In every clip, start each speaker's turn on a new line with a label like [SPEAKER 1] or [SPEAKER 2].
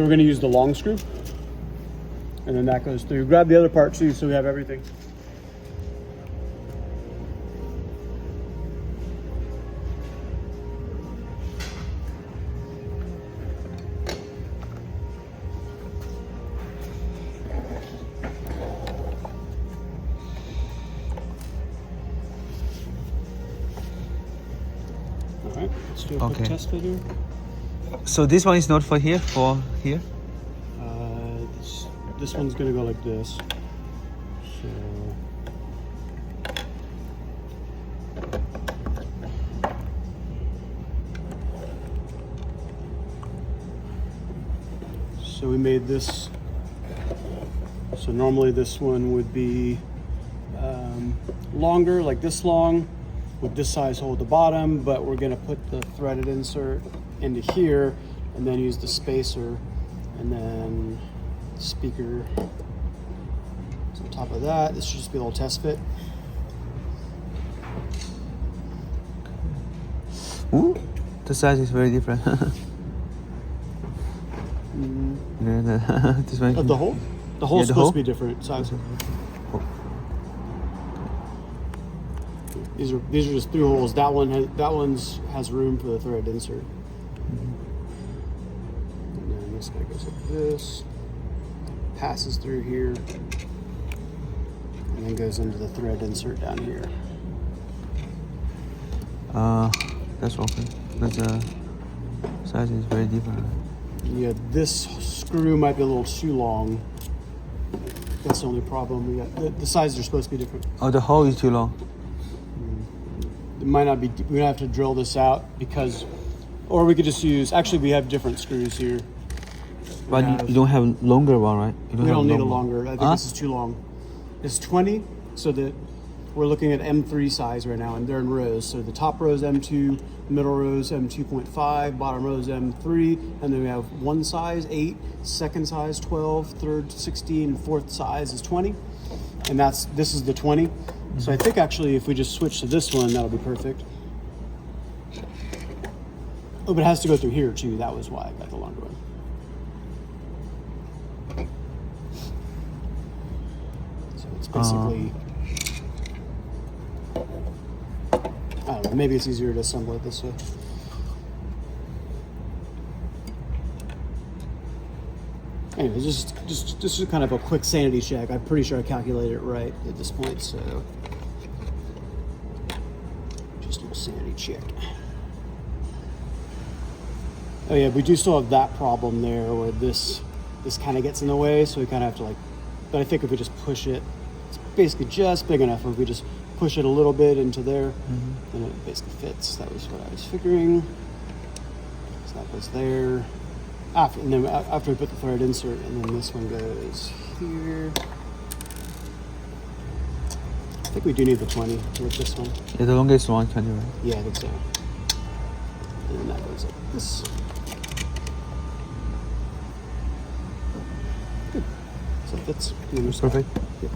[SPEAKER 1] We're going to use the long screw, and then that goes through. Grab the other part too, so we have everything. All right, let's do a quick test video.
[SPEAKER 2] So this one is not for here, for here?
[SPEAKER 1] This one's gonna go like this. So we made this. So normally this one would be longer, like this long, with this size hole at the bottom, but we're gonna put the threaded insert into here and then use the spacer and then speaker on top of that. This should just be a little test fit.
[SPEAKER 2] Ooh, the size is very different. This one.
[SPEAKER 1] Of the hole? The hole's supposed to be different size. These are just through holes. That one has room for the thread insert. And then this guy goes like this, passes through here, and then goes into the thread insert down here.
[SPEAKER 2] That's okay. But the size is very different.
[SPEAKER 1] Yeah, this screw might be a little too long. That's the only problem. We got the sizes are supposed to be different.
[SPEAKER 2] Oh, the hole is too long.
[SPEAKER 1] It might not be. We're gonna have to drill this out because, or we could just use. Actually, we have different screws here.
[SPEAKER 2] But you don't have longer one, right?
[SPEAKER 1] We don't need a longer. I think this is too long. It's 20, so that we're looking at M3 size right now, and they're in rows. So the top row is M2, middle row is M2.5, bottom row is M3, and then we have one size 8, second size 12, third 16, fourth size is 20, and this is the 20. So I think actually if we just switch to this one, that'll be perfect. Oh, but it has to go through here too. That was why I got the longer one. So it's basically, I don't know, maybe it's easier to assemble it this way. Anyway, just kind of a quick sanity check. I'm pretty sure I calculated it right at this point, so just a little sanity check. Oh yeah, we do still have that problem there where this kind of gets in the way, so we kind of have to but I think if we just push it, it's basically just big enough. If we just push it a little bit into there, then it basically fits. That was what I was figuring. So that goes there. After we put the thread insert, and then this one goes here. I think we do need the 20 with this one.
[SPEAKER 2] Yeah, the longest one, 20, right?
[SPEAKER 1] Yeah, I think so. And then that goes like this. Good. So that's
[SPEAKER 2] perfect.
[SPEAKER 1] Yep.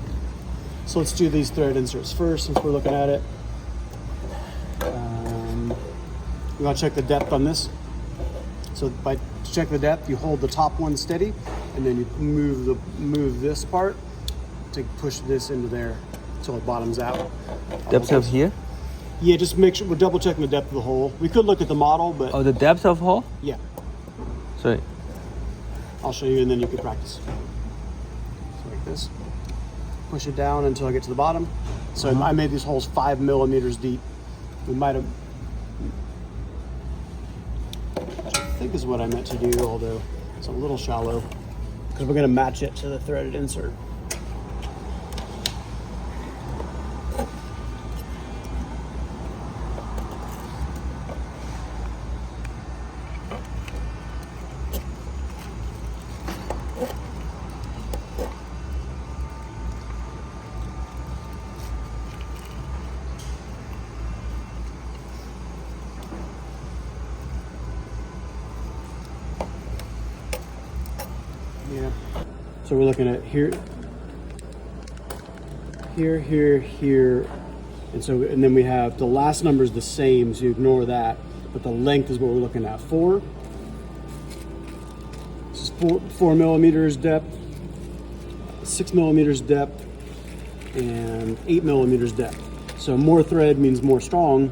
[SPEAKER 1] So let's do these thread inserts first, since we're looking at it. You want to check the depth on this. So to check the depth, you hold the top one steady, and then you move this part to push this into there, so it bottoms out.
[SPEAKER 2] Depth of here?
[SPEAKER 1] Yeah, just make sure we're double checking the depth of the hole. We could look at the model, but
[SPEAKER 2] oh, the depth of hole?
[SPEAKER 1] Yeah.
[SPEAKER 2] Sorry.
[SPEAKER 1] I'll show you, and then you can practice. So like this. Push it down until I get to the bottom. So I made these holes 5 millimeters deep. We might have. I think is what I meant to do, although it's a little shallow because we're going to match it to the threaded insert. Yeah. So we're looking at here, and then we have the last number is the same, so you ignore that, but the length is what we're looking at. 4. This is 4 millimeters depth, 6 millimeters depth, and 8 millimeters depth. So more thread means more strong,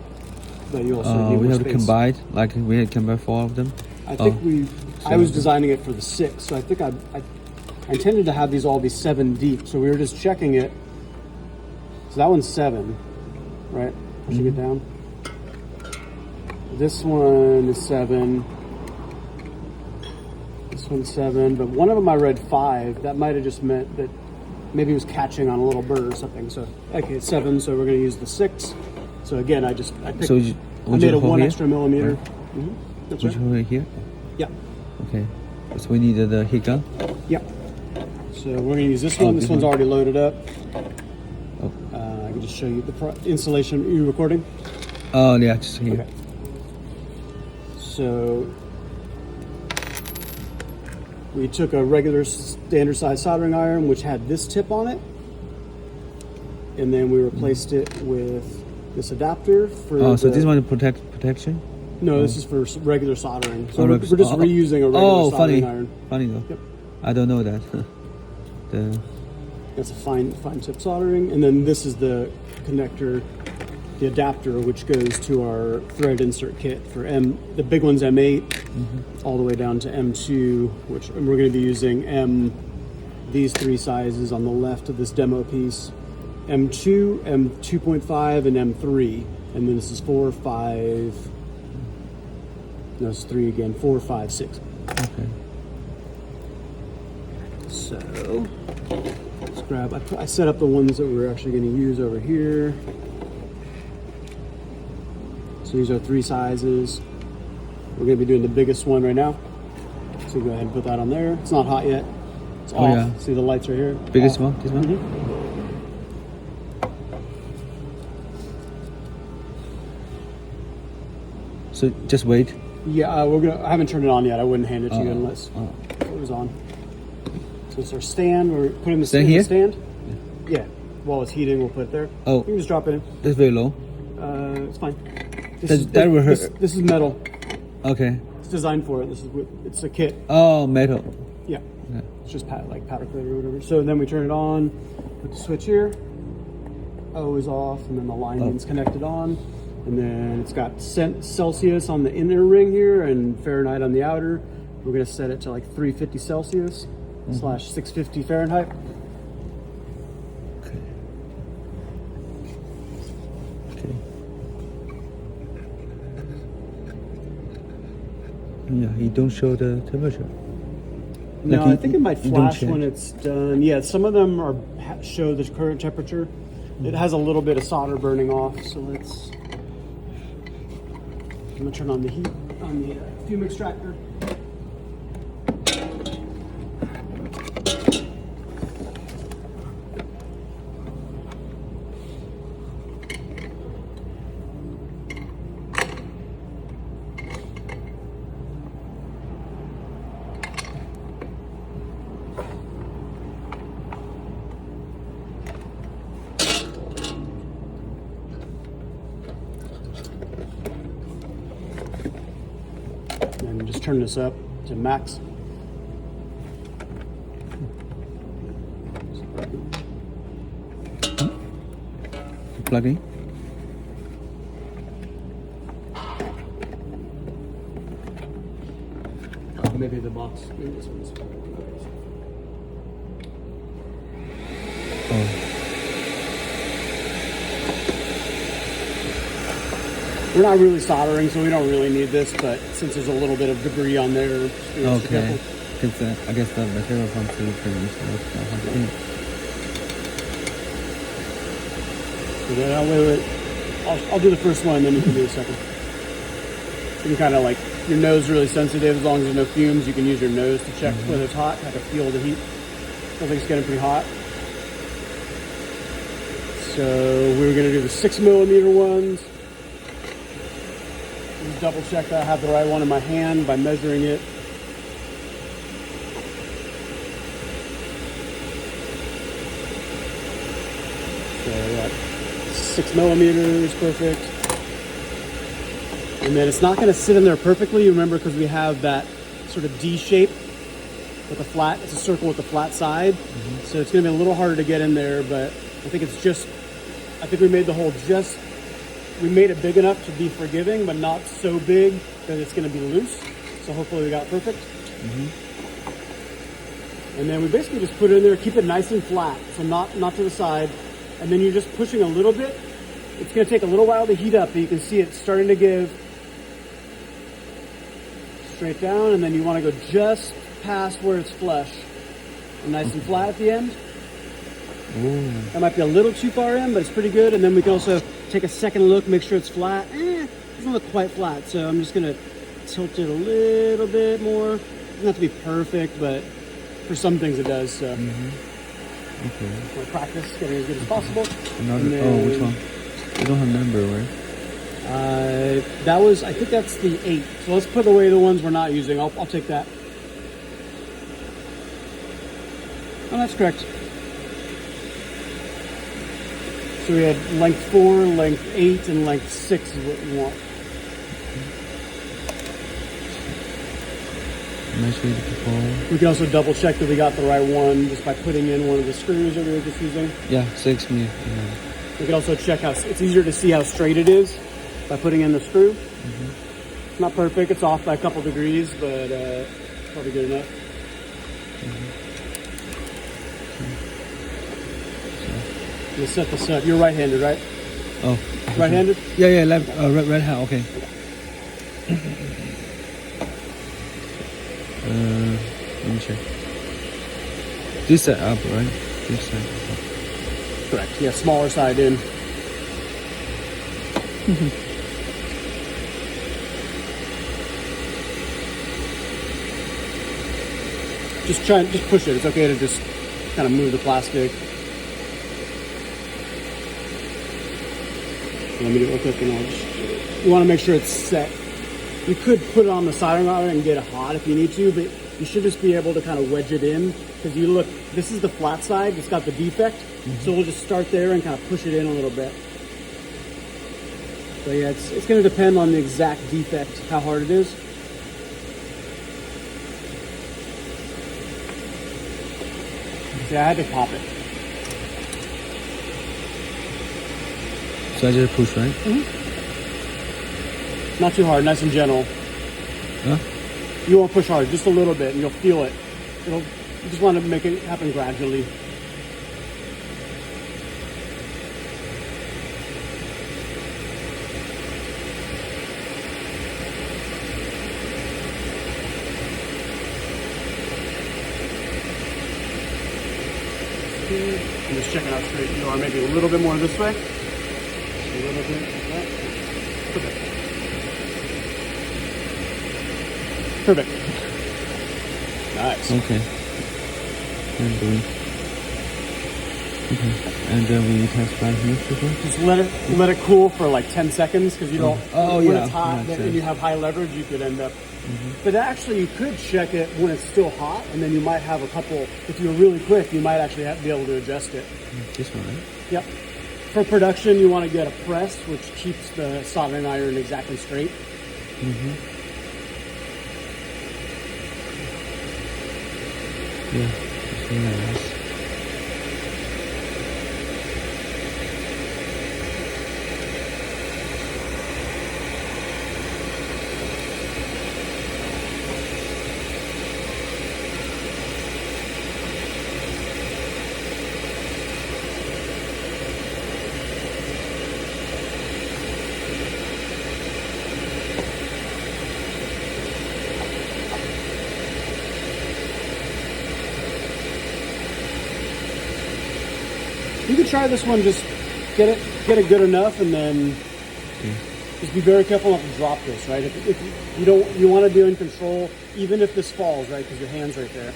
[SPEAKER 1] but you also need
[SPEAKER 2] we
[SPEAKER 1] more
[SPEAKER 2] have to
[SPEAKER 1] space.
[SPEAKER 2] combine, like we had combined 4 of them.
[SPEAKER 1] I think I was designing it for the 6, so I think I intended to have these all be 7 deep. So we were just checking it. So that one's 7, right? Pushing it down. This one is 7. This one's 7, but one of them I read 5. That might have just meant that maybe it was catching on a little bird or something. So okay, it's 7. So we're going to use the 6. So again, I picked.
[SPEAKER 2] So
[SPEAKER 1] I made a 1 extra millimeter.
[SPEAKER 2] Right.
[SPEAKER 1] That's
[SPEAKER 2] Would
[SPEAKER 1] right.
[SPEAKER 2] you hold it here?
[SPEAKER 1] Yeah.
[SPEAKER 2] Okay. So we need the heat gun.
[SPEAKER 1] Yeah. So we're going to use this one. This one's already loaded up.
[SPEAKER 2] Oh.
[SPEAKER 1] I can just show you the installation. Are you recording?
[SPEAKER 2] Oh yeah, just here.
[SPEAKER 1] Okay. So we took a regular standard size soldering iron, which had this tip on it, and then we replaced it with this adapter for.
[SPEAKER 2] Oh, so this one is protection?
[SPEAKER 1] No, this is for regular soldering. So we're just reusing a regular soldering iron.
[SPEAKER 2] Funny though.
[SPEAKER 1] Yep.
[SPEAKER 2] I don't know that.
[SPEAKER 1] That's a fine tip soldering, and then this is the connector, the adapter, which goes to our thread insert kit for the big one's M8, all the way down to M2, which we're going to be using these 3 sizes on the left of this demo piece, M2, M2.5, and M3, and then this is 4, 5. No, it's 3 again. 4, 5, 6.
[SPEAKER 2] Okay.
[SPEAKER 1] So let's grab. I set up the ones that we're actually going to use over here. So these are 3 sizes. We're going to be doing the biggest one right now. So go ahead and put that on there. It's not hot yet. It's off.
[SPEAKER 2] Yeah.
[SPEAKER 1] See the lights right here.
[SPEAKER 2] Biggest
[SPEAKER 1] off.
[SPEAKER 2] one. This one. So just wait.
[SPEAKER 1] Yeah, I haven't turned it on yet. I wouldn't hand it to you unless it was on. So it's our stand. We're putting the stand
[SPEAKER 2] here?
[SPEAKER 1] stand. Yeah. While it's heating, we'll put it there.
[SPEAKER 2] Oh.
[SPEAKER 1] You can just drop it in.
[SPEAKER 2] That's very low.
[SPEAKER 1] It's fine.
[SPEAKER 2] That will hurt.
[SPEAKER 1] This is metal.
[SPEAKER 2] Okay.
[SPEAKER 1] It's designed for it. It's a kit.
[SPEAKER 2] Oh, metal.
[SPEAKER 1] Yeah.
[SPEAKER 2] Yeah.
[SPEAKER 1] It's just like powder coated or whatever. So then we turn it on. Put the switch here. O is off, and then the lining's connected on. And then it's got Celsius on the inner ring here and Fahrenheit on the outer. We're going to set it to like 350 Celsius / 650 Fahrenheit.
[SPEAKER 2] Okay. Okay. Yeah, you don't show the temperature.
[SPEAKER 1] No, I think it might
[SPEAKER 2] you don't
[SPEAKER 1] flash when it's done. Yeah, some of them show the current temperature. It has a little bit of solder burning off, so let's. I'm gonna turn on the heat on the fume extractor. And just turn this up to max.
[SPEAKER 2] Plugging.
[SPEAKER 1] Maybe the box. Maybe this one's. We're not really soldering, so we don't really need this, but since there's a little bit of debris on there, just be extra
[SPEAKER 2] Okay.
[SPEAKER 1] careful.
[SPEAKER 2] Because I guess the material from 3D-printed is not 100%.
[SPEAKER 1] So then wait. I'll do the first one, and then you can do the second. You can kind of like, your nose is really sensitive. As long as there's no fumes, you can use your nose to check whether it's hot. I can feel the heat. I think it's getting pretty hot. So we're going to do the 6 millimeter ones. Just double check that I have the right one in my hand by measuring it. So yeah, 6 millimeters, perfect. And then it's not going to sit in there perfectly, remember, because we have that sort of D shape with a flat. It's a circle with a flat side, so it's going to be a little harder to get in there. But I think it's just. I think we made the hole just. We made it big enough to be forgiving, but not so big that it's going to be loose. So hopefully we got it perfect. And then we basically just put it in there, keep it nice and flat, so not to the side. And then you're just pushing a little bit. It's going to take a little while to heat up, but you can see it's starting to give straight down, and then you want to go just past where it's flush and nice and flat at the end. That might be a little too far in, but it's pretty good. And then we can also take a second look, make sure it's flat. It doesn't look quite flat, so I'm just going to tilt it a little bit more. It doesn't have to be perfect, but for some things it does. So
[SPEAKER 2] Okay.
[SPEAKER 1] we'll practice getting as good as possible.
[SPEAKER 2] Another, which one? You don't have number, right?
[SPEAKER 1] That was, I think that's the 8. So let's put away the ones we're not using. I'll take that. Oh, that's correct. So we had length 4, length 8, and length 6 is what we want.
[SPEAKER 2] Measure it before.
[SPEAKER 1] We can also double check that we got the right one just by putting in one of the screws that we were just using.
[SPEAKER 2] Yeah, 6 mm.
[SPEAKER 1] We can also check how, it's easier to see how straight it is by putting in the screw. It's not perfect, it's off by a couple degrees, but probably good enough. We'll set this up. You're right-handed, right?
[SPEAKER 2] Oh.
[SPEAKER 1] Right-handed?
[SPEAKER 2] Yeah, left, right hand, okay. Let me check. This side up, right? This side up.
[SPEAKER 1] Correct. Yeah, smaller side in. Just push it. It's okay to just kind of move the plastic. Let me do it real quick, and I'll just. You want to make sure it's set. You could put it on the soldering iron and get it hot if you need to, but you should just be able to kind of wedge it in, because you look, this is the flat side, it's got the defect, so we'll just start there and kind of push it in a little bit. So yeah, it's going to depend on the exact defect, how hard it is. See, I had to pop it.
[SPEAKER 2] So I just push, right?
[SPEAKER 1] Not too hard, nice and gentle.
[SPEAKER 2] Huh?
[SPEAKER 1] You won't push hard, just a little bit, and you'll feel it. You just want to make it happen gradually. I'm just checking out straight. You want maybe a little bit more this way. A little bit like that. Perfect. Perfect. Nice.
[SPEAKER 2] Okay. And then we test 5 minutes before?
[SPEAKER 1] Just let it cool for like 10 seconds, because you don't. When it's hot and you have high leverage, you could end up. But actually, you could check it when it's still hot, and then you might have a couple. If you're really quick, you might actually be able to adjust it.
[SPEAKER 2] This one, right?
[SPEAKER 1] Yep. For production, you want to get a press, which keeps the soldering iron exactly straight.
[SPEAKER 2] Yeah, it's really nice.
[SPEAKER 1] You could try this one. Just get it good enough, and then just be very careful not to drop this. Right? If you want to be in control, even if this falls, right? Because your hand's right there.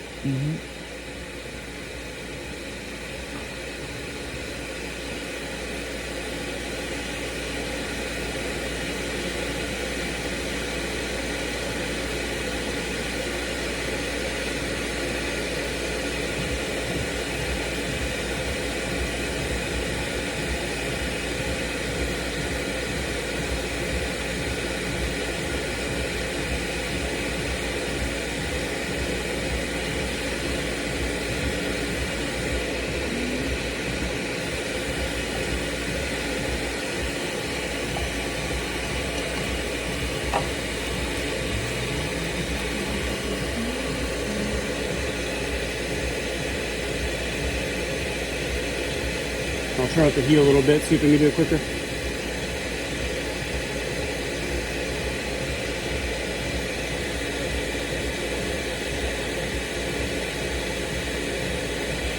[SPEAKER 1] I'll turn up the heat a little bit, see if we can do it quicker.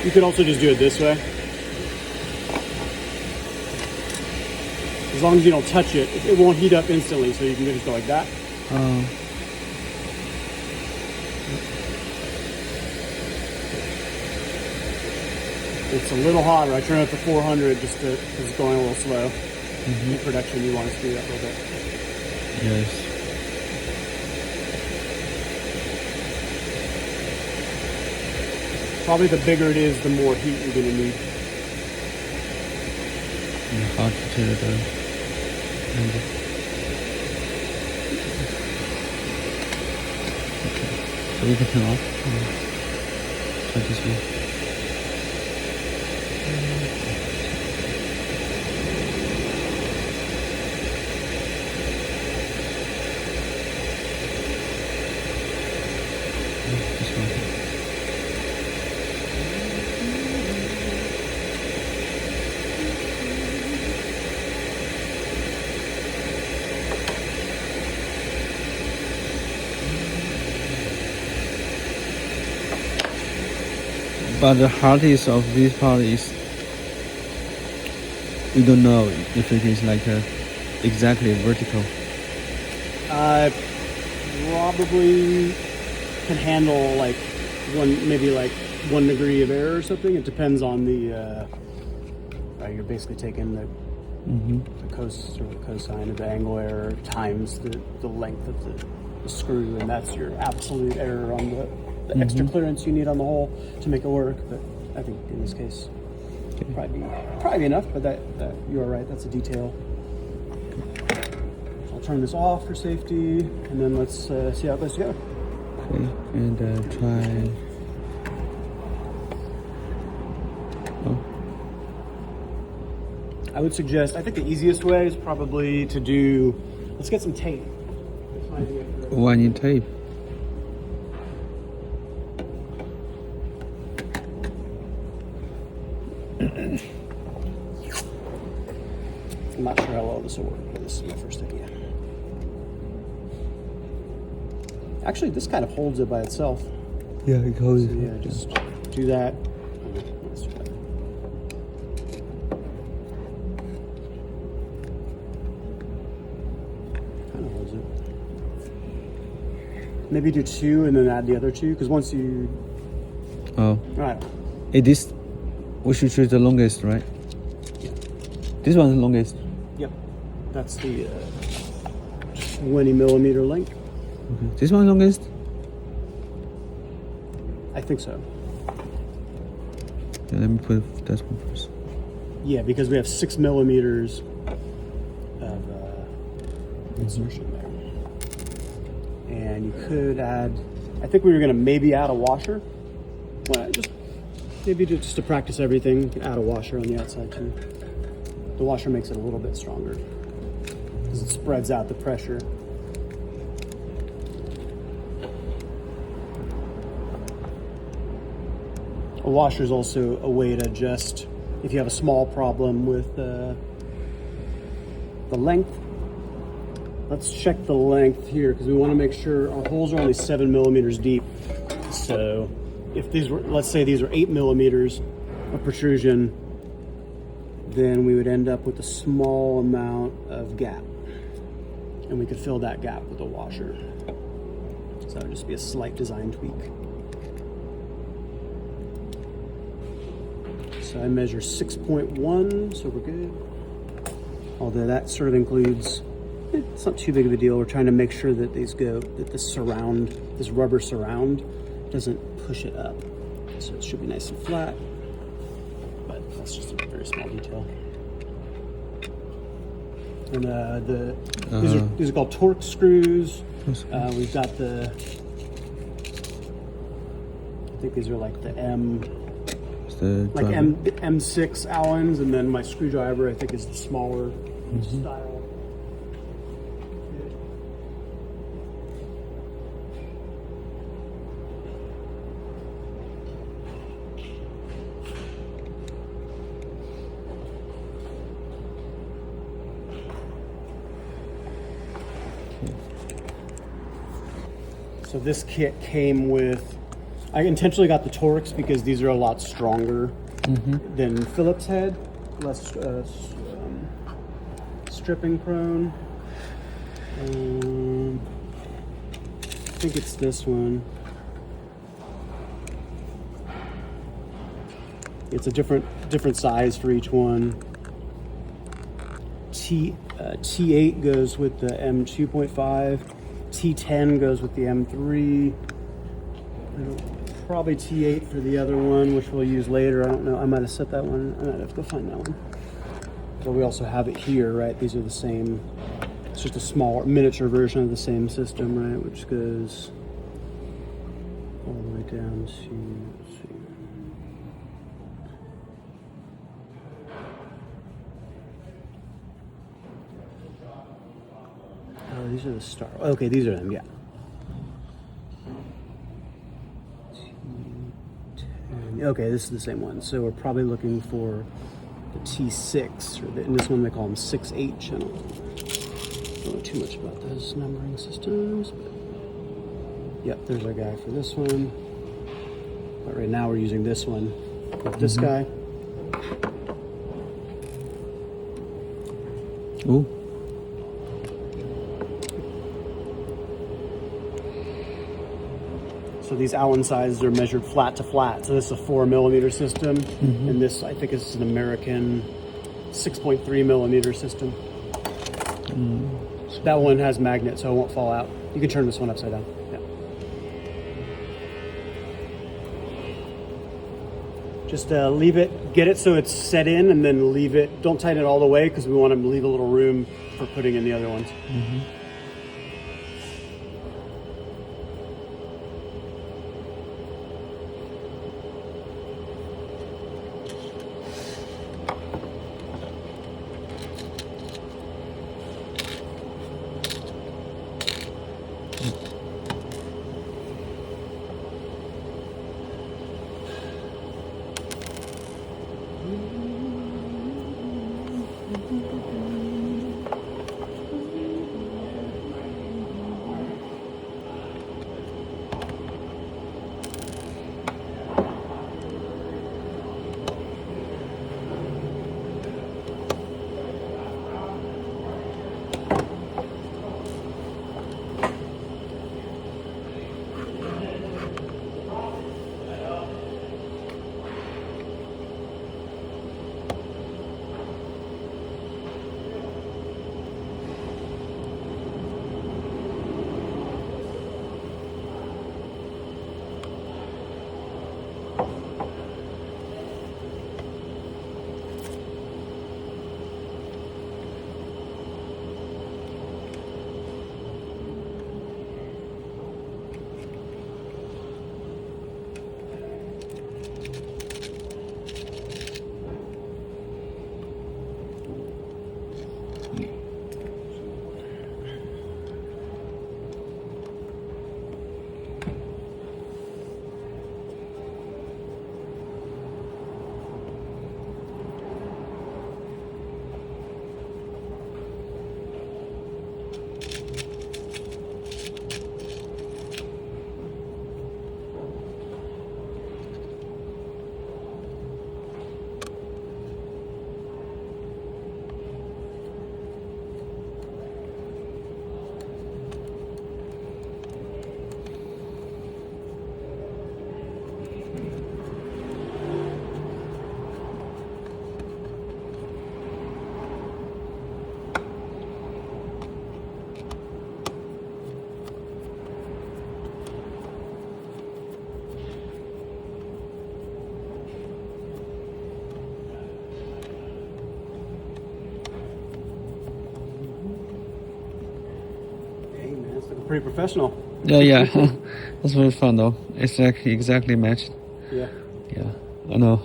[SPEAKER 1] You could also just do it this way. As long as you don't touch it, it won't heat up instantly, so you can just go like that. It's a little hotter. I turn it up to 400 just because it's going a little slow. In production, you want to speed it up a little bit.
[SPEAKER 2] Yes.
[SPEAKER 1] Probably the bigger it is, the more heat you're going to need.
[SPEAKER 2] And hard to tell the angle. Okay. So we can turn off. Try this one. This one. But the hardest of this part is we don't know if it is like exactly vertical.
[SPEAKER 1] Probably can handle like maybe 1 degree of error or something. It depends on the. You're basically taking the cosine of the angle error times the length of the screw, and that's your absolute error on the extra clearance you need on the hole to make it work. But I think in this case, probably be enough. But that you are right. That's a detail. So I'll turn this off for safety, and then let's see how it goes together.
[SPEAKER 2] Okay, and try. Oh.
[SPEAKER 1] I would suggest. I think the easiest way is probably to do. Let's get some tape.
[SPEAKER 2] Why need tape?
[SPEAKER 1] I'm not sure how well this will work, but this is my first idea. Actually, this kind of holds it by itself.
[SPEAKER 2] Yeah, it holds
[SPEAKER 1] So, yeah, just do that. Kind of holds it. Maybe do 2 and then add the other 2, because once you.
[SPEAKER 2] Oh.
[SPEAKER 1] All right.
[SPEAKER 2] Hey, this we should choose the longest, right?
[SPEAKER 1] Yeah.
[SPEAKER 2] This one's the longest.
[SPEAKER 1] Yep. That's the 20 millimeter length.
[SPEAKER 2] Okay. This one's longest.
[SPEAKER 1] I think so.
[SPEAKER 2] Yeah, let me put that one first.
[SPEAKER 1] Yeah, because we have 6 millimeters of insertion there. And you could add, I think we were going to maybe add a washer. Well, just to practice everything, you can add a washer on the outside too. The washer makes it a little bit stronger because it spreads out the pressure. A washer is also a way to adjust if you have a small problem with the length. Let's check the length here because we want to make sure our holes are only 7 millimeters deep. So if these were, let's say these are 8 millimeters of protrusion, then we would end up with a small amount of gap. And we could fill that gap with a washer. So that would just be a slight design tweak. So I measure 6.1, so we're good. Although that sort of includes, it's not too big of a deal. We're trying to make sure that this rubber surround doesn't push it up. So it should be nice and flat, but that's just a very small detail. And these are called torque screws. We've got I think these are like the M6 Allens, and then my screwdriver I think is the smaller style. So this kit came with, I intentionally got the Torx because these are a lot stronger than Phillips head, less stripping prone. I think it's this one. It's a different size for each one. T8 goes with the M2.5. T10 goes with the M3. Probably T8 for the other one, which we'll use later. I don't know. I might have set that one. I might have to go find that one. But we also have it here, right? These are the same. It's just a smaller, miniature version of the same system, right? Which goes all the way down to, let's see. Oh, these are the star. Okay, these are them, yeah. Okay, this is the same one. So we're probably looking for the T6, or in this one they call them 6/8 channel. Don't know too much about those numbering systems, but yep, there's our guy for this one. But right now we're using this one with this guy.
[SPEAKER 2] Ooh.
[SPEAKER 1] So these Allen sizes are measured flat to flat. So this is a 4mm system, and this, I think, is an American 6.3mm system. That one has magnet, so it won't fall out. You can turn this one upside down. Yeah. Just leave it, get it so it's set in, and then leave it. Don't tighten it all the way because we want to leave a little room for putting in the other ones. Pretty professional.
[SPEAKER 2] Yeah. That's very fun though. It's like exactly matched.
[SPEAKER 1] Yeah.
[SPEAKER 2] Yeah, I know.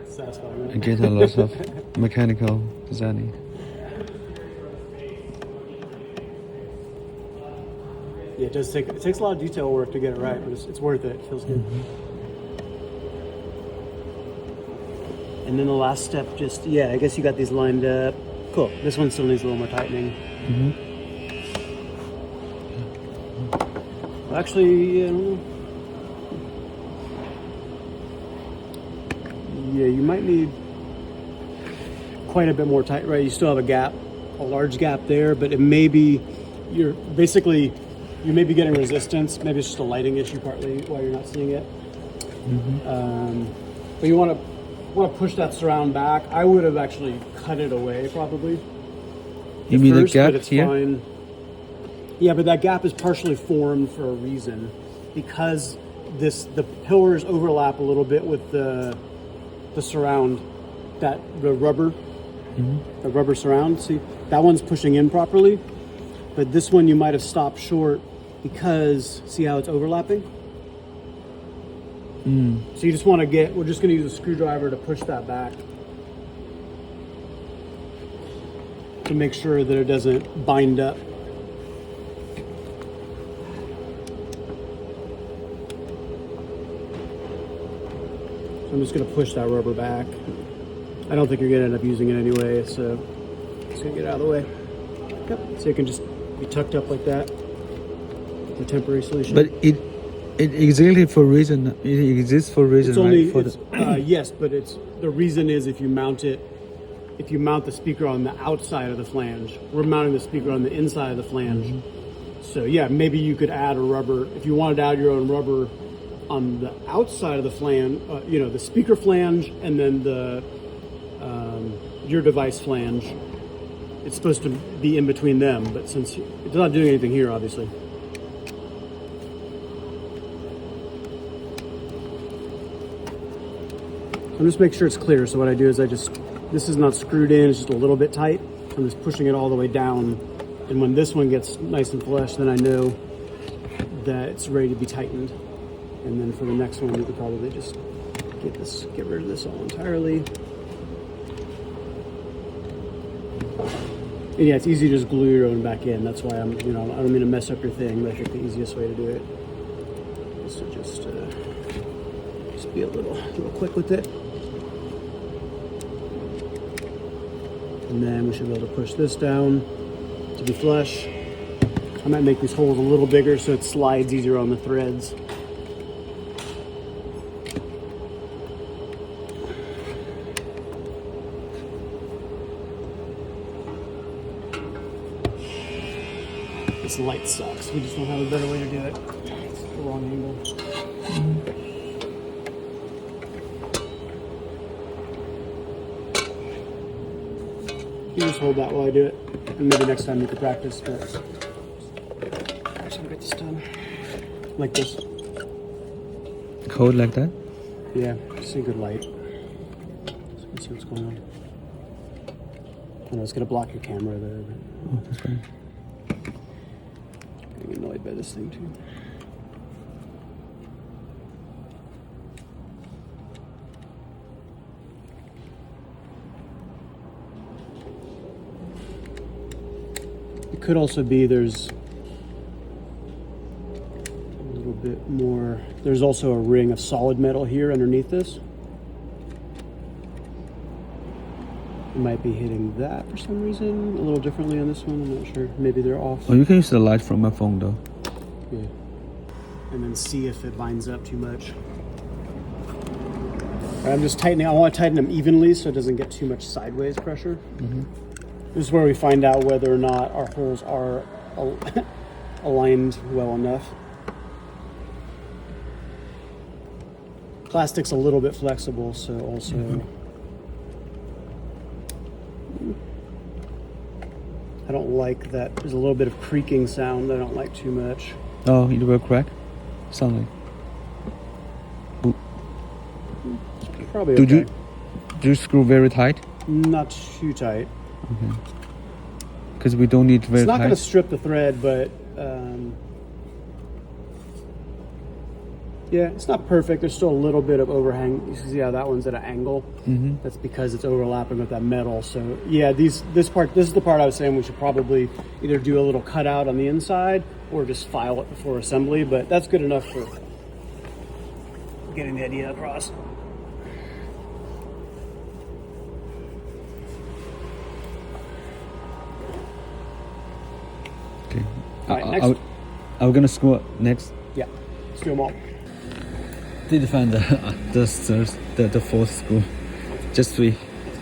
[SPEAKER 1] Satisfying.
[SPEAKER 2] I get a lot of mechanical designing.
[SPEAKER 1] Yeah, it does take. It takes a lot of detail work to get it right, but it's worth it. It feels good. And then the last step, just I guess you got these lined up. Cool. This one still needs a little more tightening. Actually, I don't know. Yeah, you might need quite a bit more tight, right? You still have a gap, a large gap there, but it may be, you may be getting resistance. Maybe it's just a lighting issue partly why you're not seeing it. But you want to push that surround back. I would have actually cut it away probably.
[SPEAKER 2] You mean
[SPEAKER 1] first,
[SPEAKER 2] the gap
[SPEAKER 1] but it's
[SPEAKER 2] here?
[SPEAKER 1] fine. Yeah, but that gap is partially formed for a reason, because the pillars overlap a little bit with the surround, the rubber surround. See, that one's pushing in properly, but this one you might have stopped short because see how it's overlapping. So you just want to we're just going to use a screwdriver to push that back to make sure that it doesn't bind up. So I'm just going to push that rubber back. I don't think you're going to end up using it anyway, so just going to get it out of the way. Yep. So it can just be tucked up like that. The temporary solution.
[SPEAKER 2] But it exactly for reason. It exists for reason.
[SPEAKER 1] It's only
[SPEAKER 2] right?
[SPEAKER 1] yes, but the reason is if you mount the speaker on the outside of the flange. We're mounting the speaker on the inside of the flange. So yeah, maybe you could add a rubber if you wanted to add your own rubber on the outside of the flange. The speaker flange, and then the your device flange. It's supposed to be in between them, but since it's not doing anything here, obviously. So just make sure it's clear. So what I do is this is not screwed in, it's just a little bit tight. I'm just pushing it all the way down. And when this one gets nice and flush, then I know that it's ready to be tightened. And then for the next one, you could probably just get rid of this all entirely. And yeah, it's easy to just glue your own back in. That's why I don't mean to mess up your thing, but I think the easiest way to do it is to just be a little quick with it. And then we should be able to push this down to be flush. I might make these holes a little bigger so it slides easier on the threads. This light sucks. We just don't have a better way to do it. It's the wrong angle. You just hold that while I do it, and maybe next time you can practice. But I'm just gonna get this done like this.
[SPEAKER 2] Hold like that?
[SPEAKER 1] Yeah, just a good light. So you can see what's going on. I know it's gonna block your camera there. But
[SPEAKER 2] Oh, that's fine.
[SPEAKER 1] I'm getting annoyed by this thing too. It could also be there's a little bit more. There's also a ring of solid metal here underneath this. It might be hitting that for some reason a little differently on this one. I'm not sure. Maybe they're off.
[SPEAKER 2] Oh, you can use the light from my phone though.
[SPEAKER 1] Yeah. And then see if it binds up too much. I'm just tightening. I want to tighten them evenly so it doesn't get too much sideways pressure. This is where we find out whether or not our holes are aligned well enough. Plastic's a little bit flexible, so also I don't like that. There's a little bit of creaking sound that I don't like too much.
[SPEAKER 2] Oh, it will crack? Sound like.
[SPEAKER 1] Probably
[SPEAKER 2] Do
[SPEAKER 1] okay.
[SPEAKER 2] you screw very tight?
[SPEAKER 1] Not too tight.
[SPEAKER 2] Okay. Because we don't need very
[SPEAKER 1] It's not
[SPEAKER 2] tight.
[SPEAKER 1] going to strip the thread, but yeah, it's not perfect. There's still a little bit of overhang. You see how that one's at an angle? That's because it's overlapping with that metal. So yeah, this is the part I was saying we should probably either do a little cutout on the inside or just file it before assembly. But that's good enough for getting the idea across.
[SPEAKER 2] Okay.
[SPEAKER 1] All right, next.
[SPEAKER 2] I'm gonna screw up next
[SPEAKER 1] Let's do them all.
[SPEAKER 2] Did find the fourth screw. Just 3.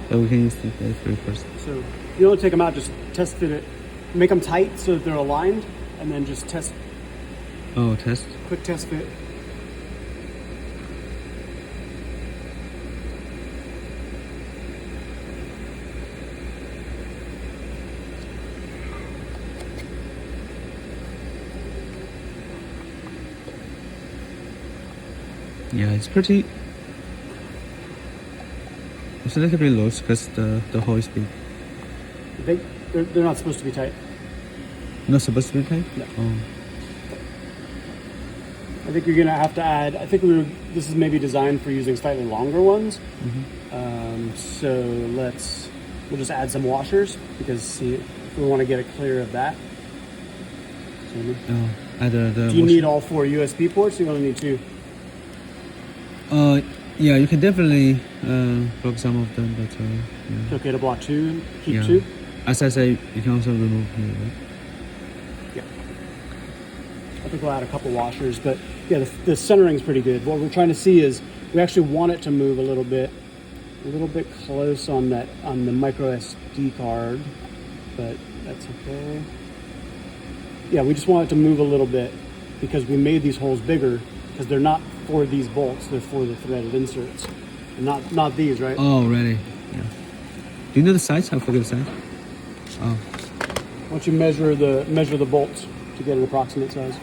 [SPEAKER 2] So we can use the 3 first.
[SPEAKER 1] So you only take them out, just test fit it, make them tight so that they're aligned, and then just test.
[SPEAKER 2] Oh, test.
[SPEAKER 1] Quick test fit.
[SPEAKER 2] Yeah, it's pretty. It's a little bit loose because the hole is big.
[SPEAKER 1] They're not supposed to be tight.
[SPEAKER 2] Not supposed to be tight?
[SPEAKER 1] No.
[SPEAKER 2] Oh.
[SPEAKER 1] I think you're gonna have to add. I think this is maybe designed for using slightly longer ones. So we'll just add some washers because see if we want to get it clear of that.
[SPEAKER 2] Oh, either the.
[SPEAKER 1] Do you need all 4 USB ports? Or you only need 2.
[SPEAKER 2] Yeah, you can definitely block some of them, but yeah.
[SPEAKER 1] It's okay to block 2, keep
[SPEAKER 2] Yeah.
[SPEAKER 1] 2.
[SPEAKER 2] As I say, you can also remove here, right?
[SPEAKER 1] Yeah. I think we'll add a couple washers, but yeah, the centering's pretty good. What we're trying to see is we actually want it to move a little bit close on the micro SD card, but that's okay. Yeah, we just want it to move a little bit because we made these holes bigger because they're not for these bolts, they're for the threaded inserts. And not these, right?
[SPEAKER 2] Oh, really? Yeah. Do you know the size? I forget the size. Oh.
[SPEAKER 1] Once you measure the bolts to get an approximate size.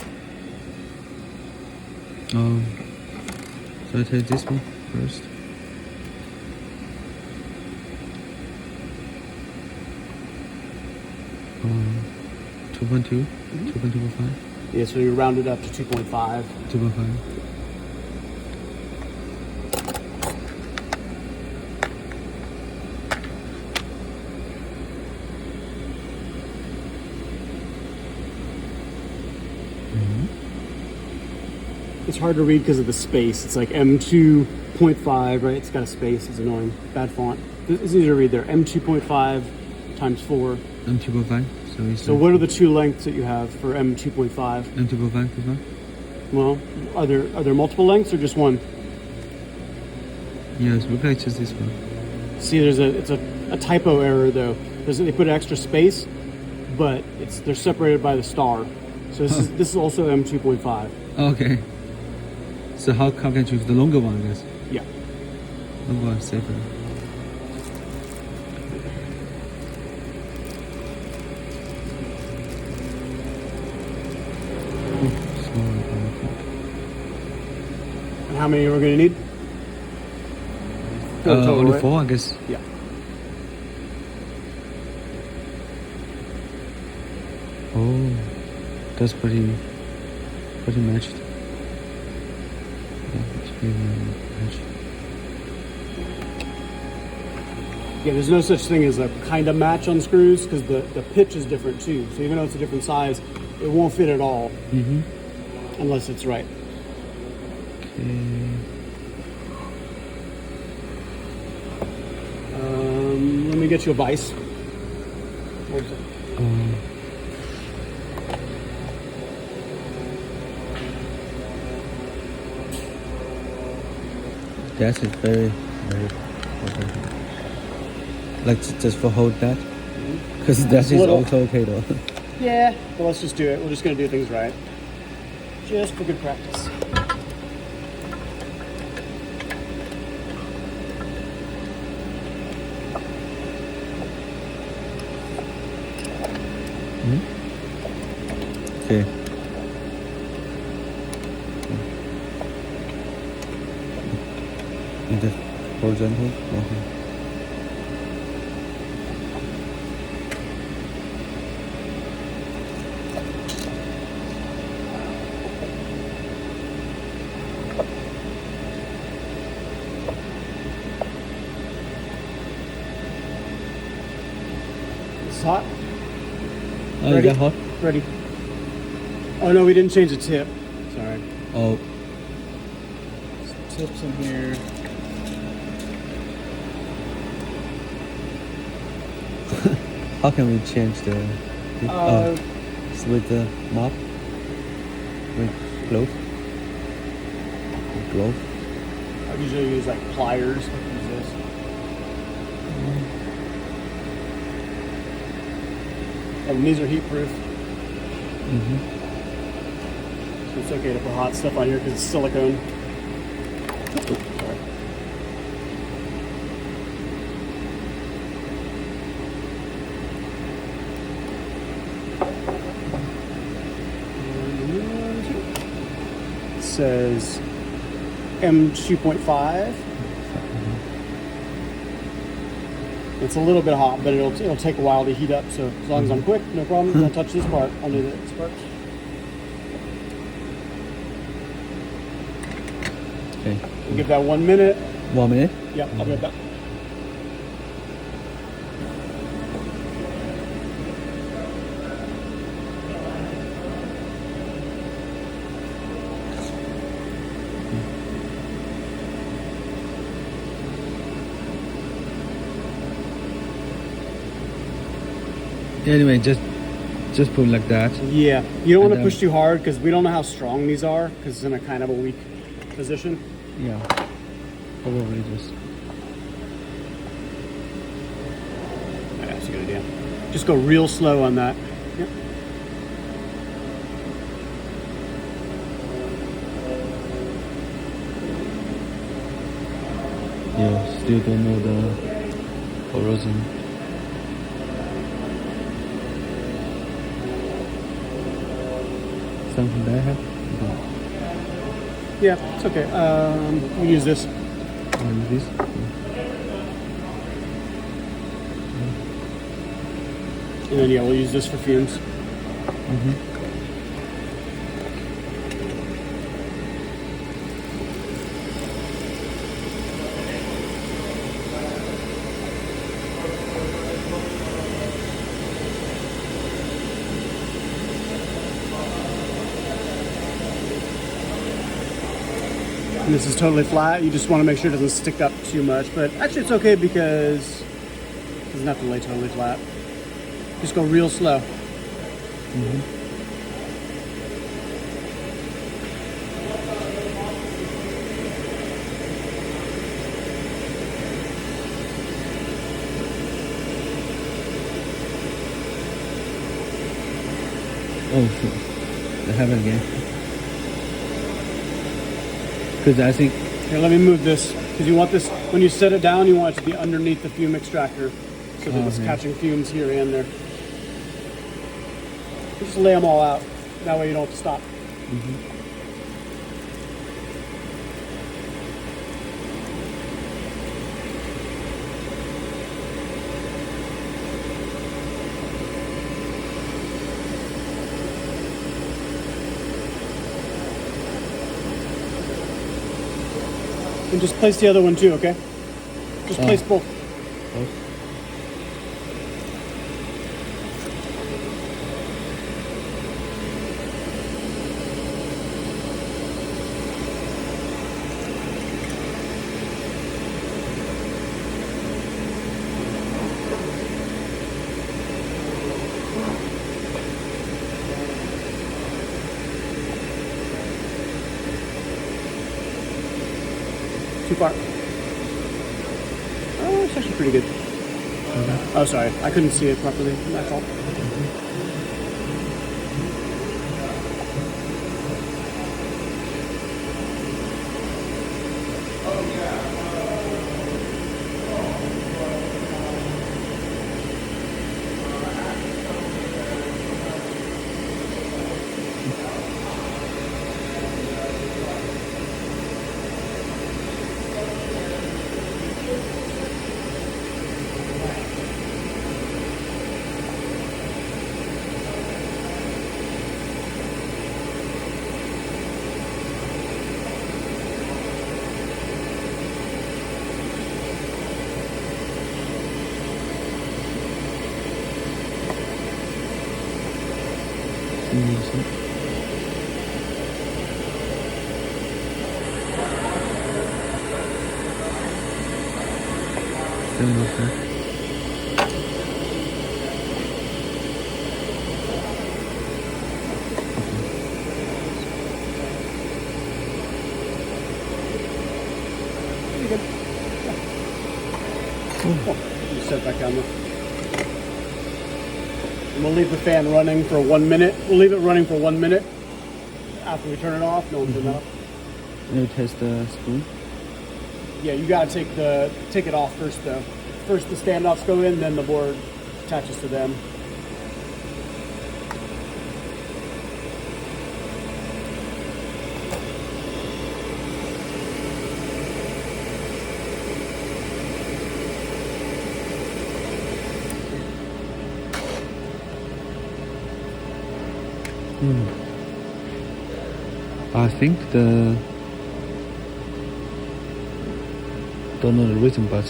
[SPEAKER 2] Oh. So I take this one first. Um, 2.2, 2.25.
[SPEAKER 1] Yeah, so you round it up to 2.5.
[SPEAKER 2] 2.5.
[SPEAKER 1] It's hard to read because of the space. It's like M2.5, right? It's got a space. It's annoying. Bad font. It's easier to read there. M2.5 times 4.
[SPEAKER 2] M2.5.
[SPEAKER 1] So what are the 2 lengths that you have for M2.5?
[SPEAKER 2] M2.5.
[SPEAKER 1] Well, are there multiple lengths or just one?
[SPEAKER 2] Yes, we can choose this one.
[SPEAKER 1] See, it's a typo error though. They put an extra space, but they're separated by the star. So this is also M2.5.
[SPEAKER 2] Okay. So how can I choose the longer one, I guess?
[SPEAKER 1] Yeah.
[SPEAKER 2] Longer one is safer.
[SPEAKER 1] And how many are we going to need? Total,
[SPEAKER 2] only
[SPEAKER 1] right?
[SPEAKER 2] 4, I guess.
[SPEAKER 1] Yeah.
[SPEAKER 2] Oh, that's pretty matched. Yeah, it's pretty matched.
[SPEAKER 1] Yeah, there's no such thing as a kind of match on screws because the pitch is different too. So even though it's a different size, it won't fit at all unless it's right.
[SPEAKER 2] Okay.
[SPEAKER 1] Let me get you a vise. Where's it?
[SPEAKER 2] That is very okay. Like just for hold that? Because that is also okay though.
[SPEAKER 1] Yeah, well, let's just do it. We're just going to do things right. Just for good practice.
[SPEAKER 2] Okay. In the horizontal? Okay.
[SPEAKER 1] It's hot.
[SPEAKER 2] Oh,
[SPEAKER 1] Ready?
[SPEAKER 2] is that hot?
[SPEAKER 1] Ready. Oh no, we didn't change the tip. Sorry.
[SPEAKER 2] Oh,
[SPEAKER 1] Tips in here.
[SPEAKER 2] how can we change the? It's with the knob, with close. glove.
[SPEAKER 1] I usually use like pliers. Use this. And these are heat proof. So it's okay to put hot stuff on here because it's silicone. Sorry. It says M2.5. It's a little bit hot, but it'll take a while to heat up. So as long as I'm quick, no problem. Don't touch this part. I'll do this part.
[SPEAKER 2] Okay.
[SPEAKER 1] We'll give that 1 minute.
[SPEAKER 2] 1 minute.
[SPEAKER 1] Yep, I'll be right back.
[SPEAKER 2] Anyway, just put like that.
[SPEAKER 1] Yeah, you don't want to
[SPEAKER 2] then-
[SPEAKER 1] push too hard because we don't know how strong these are because it's in a kind of a weak position.
[SPEAKER 2] Yeah. Probably just.
[SPEAKER 1] That's a good idea. Just go real slow on that. Yep.
[SPEAKER 2] Yeah, still don't know the horizon. Something bad?
[SPEAKER 1] Yeah, it's okay. We use this.
[SPEAKER 2] And this?
[SPEAKER 1] And then, yeah, we'll use this for fumes. And this is totally flat. You just want to make sure it doesn't stick up too much. But actually, it's okay because it doesn't have to lay totally flat. Just go real slow.
[SPEAKER 2] Oh, shit. I have it again. Because I think.
[SPEAKER 1] Here, let me move this. Because you want this, when you set it down, you want it to be underneath the fume extractor. So that it's catching fumes here and there. Just lay them all out. That way you don't have to stop. And just place the other one too, okay? Just place both. Too far. Oh, it's actually pretty good. Oh, sorry. I couldn't see it properly. My fault. good? Cool. Just set that camera. And we'll leave the fan running for 1 minute. We'll leave it running for 1 minute. After we turn it off, no one's enough.
[SPEAKER 2] And you test the spoon?
[SPEAKER 1] Yeah, you gotta take it off first though. First the standoffs go in, then the board attaches to them.
[SPEAKER 2] I think don't know the reason, but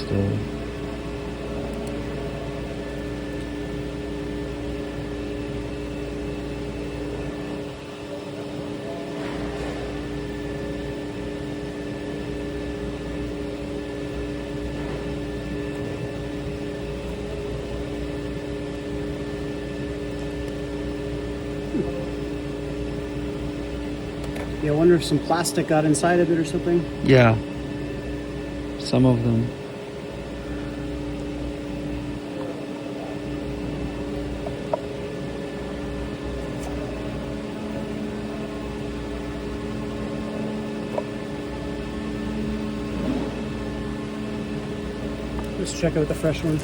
[SPEAKER 1] Yeah, I wonder if some plastic got inside of it or something.
[SPEAKER 2] yeah, some of them.
[SPEAKER 1] Let's check out the fresh one.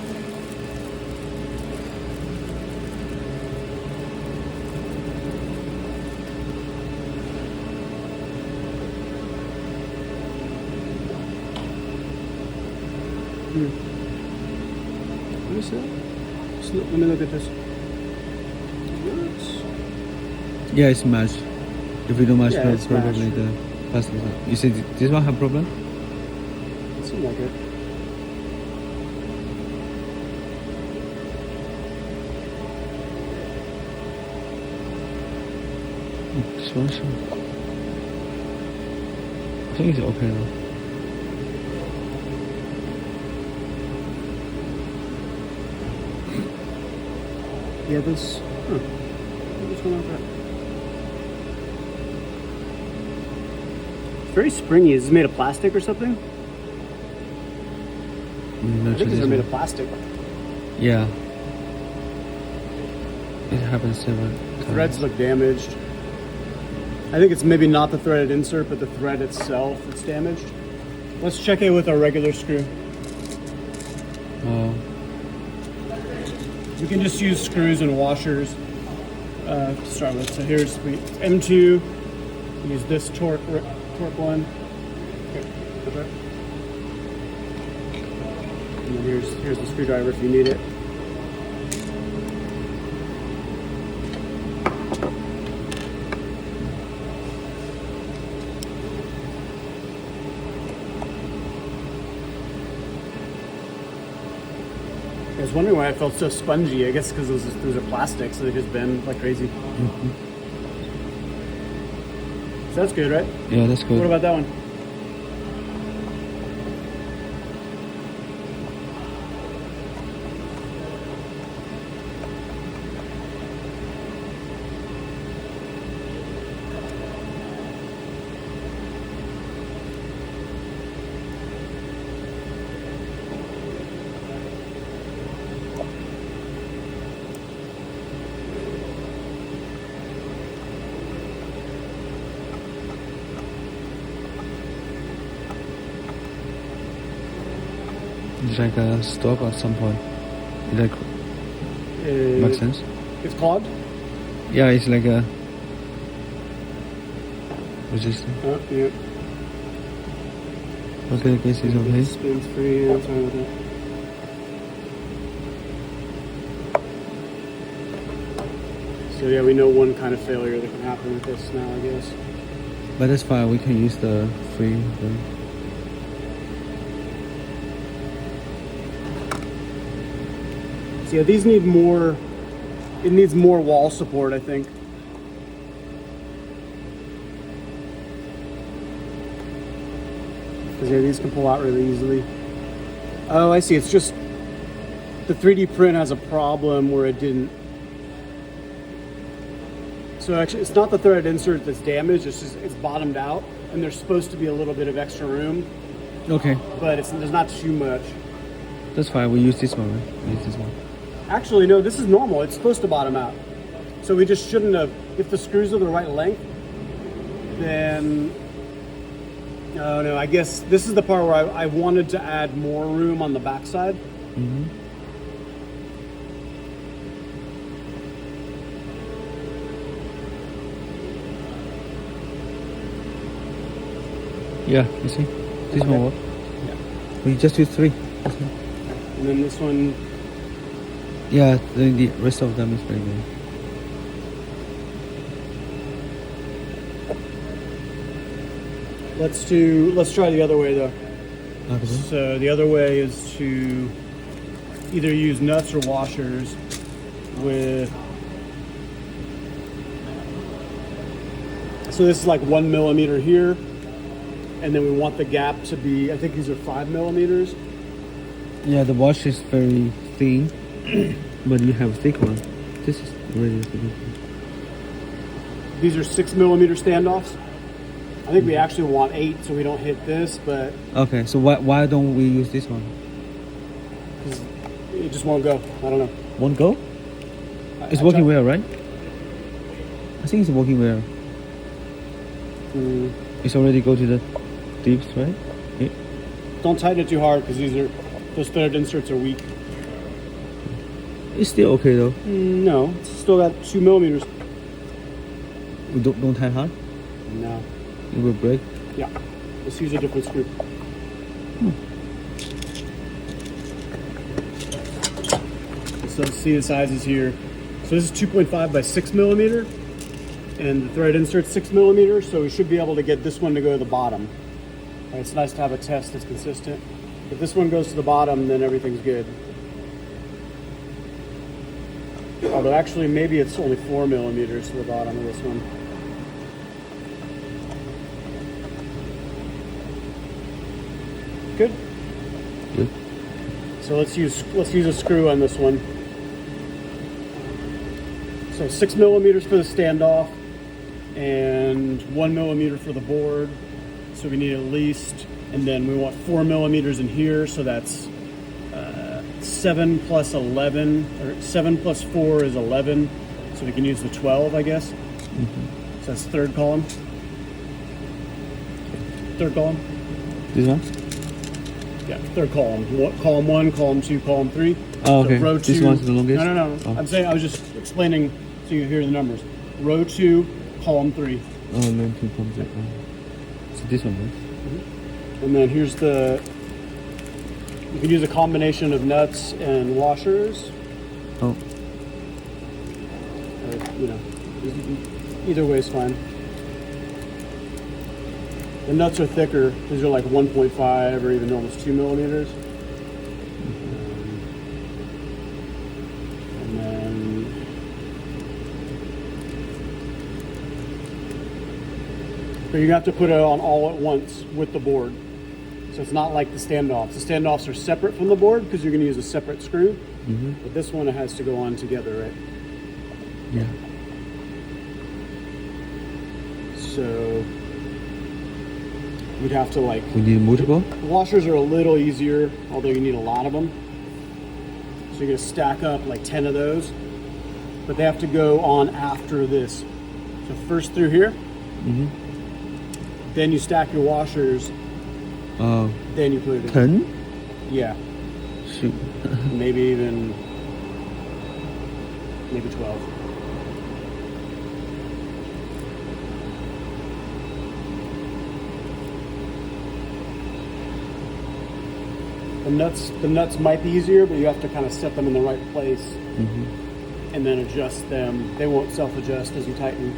[SPEAKER 1] What is that? Let me look at this.
[SPEAKER 2] Yeah, it's matched. If we don't match,
[SPEAKER 1] Yeah, it's
[SPEAKER 2] probably
[SPEAKER 1] matched.
[SPEAKER 2] the plastic. You said this one have problem?
[SPEAKER 1] It seemed like it.
[SPEAKER 2] Sure. I think it's okay though.
[SPEAKER 1] Yeah, this. What's going on with that? It's very springy. Is this made of plastic or something?
[SPEAKER 2] No,
[SPEAKER 1] I think these are made of plastic.
[SPEAKER 2] Yeah. It happens several times.
[SPEAKER 1] Threads look damaged. I think it's maybe not the threaded insert, but the thread itself that's damaged. Let's check it with our regular screw. We can just use screws and washers to start with. So here's the M2. Use this torque one. Okay. And then here's the screwdriver if you need it. I was wondering why I felt so spongy. I guess because those are plastic, so they just bend like crazy. So that's good, right?
[SPEAKER 2] Yeah, that's good.
[SPEAKER 1] What about that one?
[SPEAKER 2] It's like a stop at some point. It like makes sense.
[SPEAKER 1] It's clogged?
[SPEAKER 2] Yeah, it's like a resistant.
[SPEAKER 1] Oh, yeah.
[SPEAKER 2] Okay, I guess it's okay.
[SPEAKER 1] Spins free, yeah, sorry about that. So yeah, we know one kind of failure that can happen with this now, I guess.
[SPEAKER 2] But that's fine, we can use the free one.
[SPEAKER 1] So yeah, these need more, it needs more wall support, I think. Because yeah, these can pull out really easily. Oh, I see, it's just, the 3D print has a problem where it didn't. So actually, it's not the threaded insert that's damaged, it's just, it's bottomed out, and there's supposed to be a little bit of extra room
[SPEAKER 2] Okay,
[SPEAKER 1] but there's not too much.
[SPEAKER 2] that's fine. We use this one, right? We use this one.
[SPEAKER 1] Actually, no, this is normal. It's supposed to bottom out. So we just shouldn't have, if the screws are the right length, then, oh no, I guess this is the part where I wanted to add more room on the backside.
[SPEAKER 2] Mm-hmm. Yeah, you see? This one work.
[SPEAKER 1] Yeah.
[SPEAKER 2] We just do 3.
[SPEAKER 1] And then this one,
[SPEAKER 2] Yeah, the rest of them is very good.
[SPEAKER 1] let's try the other way though.
[SPEAKER 2] Okay.
[SPEAKER 1] So the other way is to either use nuts or washers with, so this is like 1 millimeter here, and then we want the gap to be, I think these are 5 millimeters.
[SPEAKER 2] Yeah, the wash is very thin, but you have a thick one. This is really thick.
[SPEAKER 1] These are 6 millimeter standoffs. I think we actually want 8 so we don't hit this, but
[SPEAKER 2] Okay, so why don't we use this one?
[SPEAKER 1] it just won't go. I don't know.
[SPEAKER 2] Won't go? It's
[SPEAKER 1] I
[SPEAKER 2] working
[SPEAKER 1] tried-
[SPEAKER 2] well, right? I think it's working well. It's already go to the dips, right? Yeah.
[SPEAKER 1] Don't tighten it too hard because those threaded inserts are weak.
[SPEAKER 2] It's still okay though.
[SPEAKER 1] No, it's still got 2 millimeters.
[SPEAKER 2] We don't tie hard.
[SPEAKER 1] No.
[SPEAKER 2] It will break.
[SPEAKER 1] Yeah. Let's use a different screw. So see the sizes here. So this is 2.5 by 6 millimeter, and the thread insert's 6 millimeter, so we should be able to get this one to go to the bottom. Right, it's nice to have a test that's consistent. If this one goes to the bottom, then everything's good. Although actually maybe it's only 4 millimeters to the bottom of this one. Good.
[SPEAKER 2] Good.
[SPEAKER 1] So let's use a screw on this one. So 6 millimeters for the standoff and 1 millimeter for the board. So we need at least, and then we want 4 millimeters in here. So that's 7 plus 11, or 7 plus 4 is 11. So we can use the 12, I guess. So that's third column. Third column.
[SPEAKER 2] This one?
[SPEAKER 1] Yeah, third column. Column 1, column 2, column 3.
[SPEAKER 2] Oh, okay.
[SPEAKER 1] So row 2.
[SPEAKER 2] This one's the longest?
[SPEAKER 1] No.
[SPEAKER 2] Oh.
[SPEAKER 1] I'm saying, I was just explaining so you hear the numbers. Row 2, column 3.
[SPEAKER 2] Oh, 19 comes out. So this one, right?
[SPEAKER 1] And then here's you can use a combination of nuts and washers.
[SPEAKER 2] Oh.
[SPEAKER 1] Or, either way is fine. The nuts are thicker. These are like 1.5 or even almost 2 millimeters. And then but you have to put it on all at once with the board. So it's not like the standoffs. The standoffs are separate from the board because you're going to use a separate screw. But this one, it has to go on together, right?
[SPEAKER 2] Yeah.
[SPEAKER 1] So we'd have to like...
[SPEAKER 2] We need multiple?
[SPEAKER 1] The washers are a little easier, although you need a lot of them. So you're going to stack up like 10 of those. But they have to go on after this. So first through here. Then you stack your washers. Then you put it in.
[SPEAKER 2] 10?
[SPEAKER 1] Yeah.
[SPEAKER 2] Shoot.
[SPEAKER 1] Maybe 12. The nuts might be easier, but you have to kind of set them in the right place and then adjust them. They won't self-adjust as you tighten.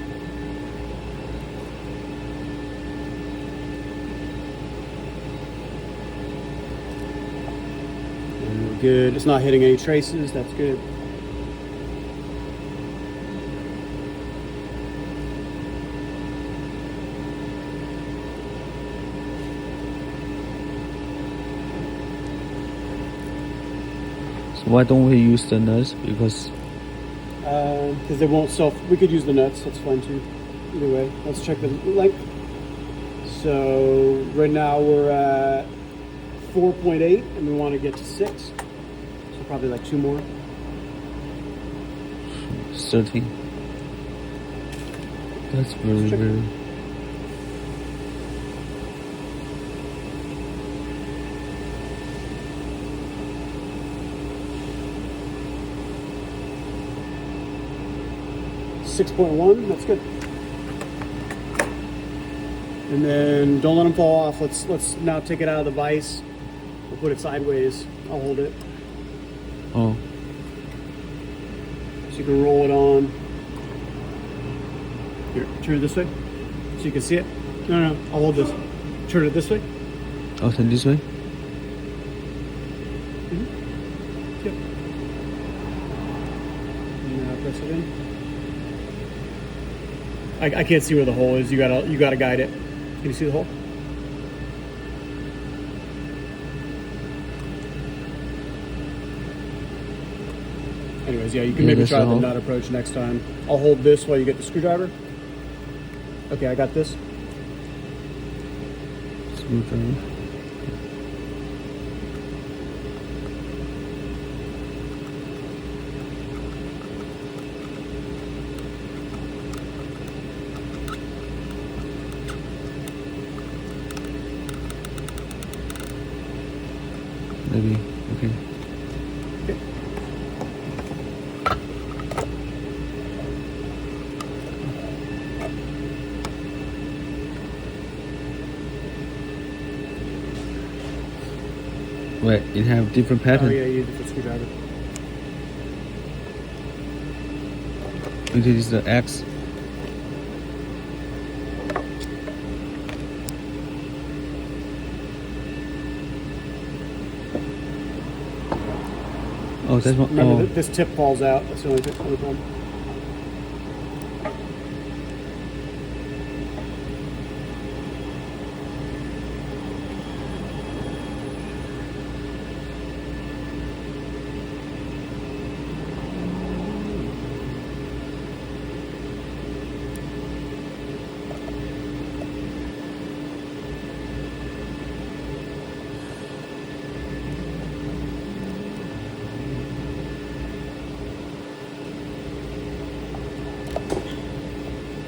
[SPEAKER 1] And we're good. It's not hitting any traces. That's good.
[SPEAKER 2] So why don't we use the nuts? Because
[SPEAKER 1] They won't we could use the nuts, that's fine too. Either way, let's check the length. So right now we're at 4.8, and we want to get to 6. So probably like 2 more.
[SPEAKER 2] 30. That's very.
[SPEAKER 1] 6.1, that's good. And then don't let them fall off. Let's now take it out of the vise. We'll put it sideways. I'll hold it.
[SPEAKER 2] Oh.
[SPEAKER 1] So you can roll it on. Here, turn it this way. So you can see it. No, I'll hold this. Turn it this way.
[SPEAKER 2] Oh, turn this way?
[SPEAKER 1] Mm-hmm. Yep. And now press it in. I can't see where the hole is. You gotta guide it. Can you see the hole? Anyways, yeah, you can maybe try the nut approach next time. I'll hold this while you get the screwdriver. Okay, I got this.
[SPEAKER 2] Screwdriver. Maybe, okay. Wait, it have different pattern?
[SPEAKER 1] Oh yeah, you need a different screwdriver.
[SPEAKER 2] It is the X. Oh, that's one.
[SPEAKER 1] Remember, this tip falls out. That's the only problem.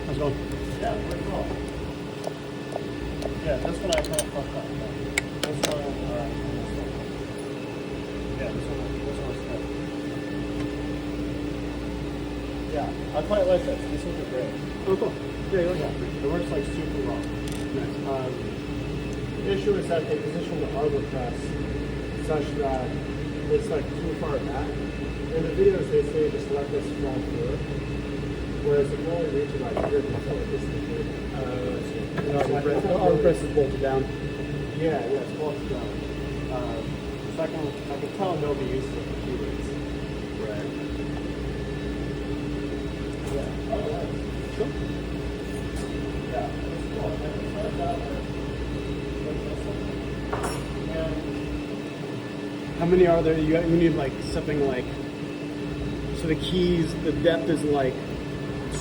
[SPEAKER 1] How's it going?
[SPEAKER 3] Yeah, pretty cool. Yeah, this one I kind of fucked up. This one, yeah, this one's good. Yeah, I quite like this. These ones are great.
[SPEAKER 1] Oh, cool. Yeah,
[SPEAKER 3] Yeah, it works like super well.
[SPEAKER 1] Nice.
[SPEAKER 3] The issue is that they position the arbor press such that it's like too far back. In the videos they say just let this fall through. Whereas if you only reach it like here, it's like this thing here.
[SPEAKER 1] The arbor press is bolted down.
[SPEAKER 3] Yeah, it's bolted down. So I can tell nobody uses it for 2 weeks. Right. Yeah. Oh, nice.
[SPEAKER 1] Sure.
[SPEAKER 3] Yeah. It's cool. And it starts out and
[SPEAKER 1] How many are there? You need like something like. So the keys, the depth is like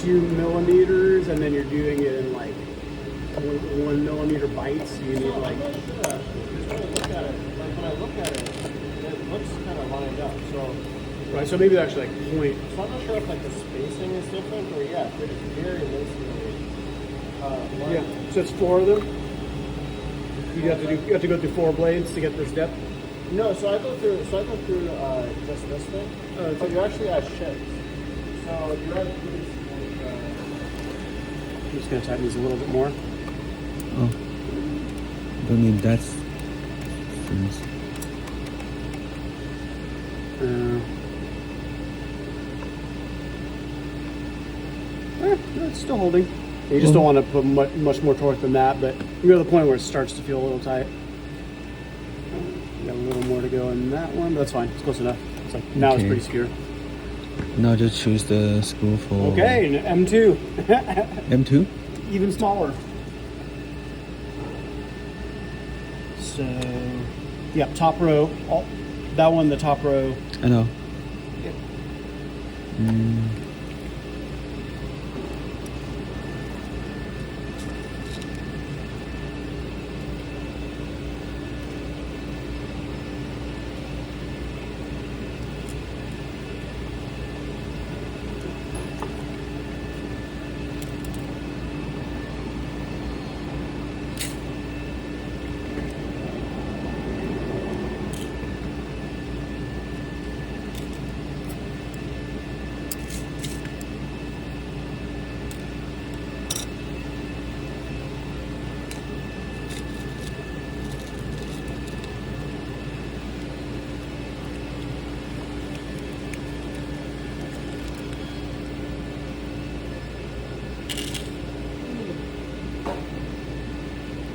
[SPEAKER 1] 2 millimeters, and then you're doing it in like 1 millimeter bites. You need like.
[SPEAKER 3] I'm not sure actually. Because when I look at it, it looks kind of lined up. So.
[SPEAKER 1] Right, so maybe actually like point.
[SPEAKER 3] So I'm not sure if like the spacing is different, or yeah, but it's very loosely.
[SPEAKER 1] Yeah, so it's 4 of them. You have to go through 4 blades to get this depth.
[SPEAKER 3] No, so I go through just this thing. But you actually have shapes. So you have
[SPEAKER 1] I'm just gonna tighten these a little bit more.
[SPEAKER 2] Oh. Don't need that.
[SPEAKER 1] It's still holding. You just don't want to put much more torque than that, but you go to the point where it starts to feel a little tight. You got a little more to go in that one, but that's fine. It's close enough. It's like now it's pretty secure.
[SPEAKER 2] Now just choose the screw for.
[SPEAKER 1] Okay, and M2.
[SPEAKER 2] M2?
[SPEAKER 1] Even smaller. So, yeah, top row. That one, the top row.
[SPEAKER 2] I know.
[SPEAKER 1] Yep.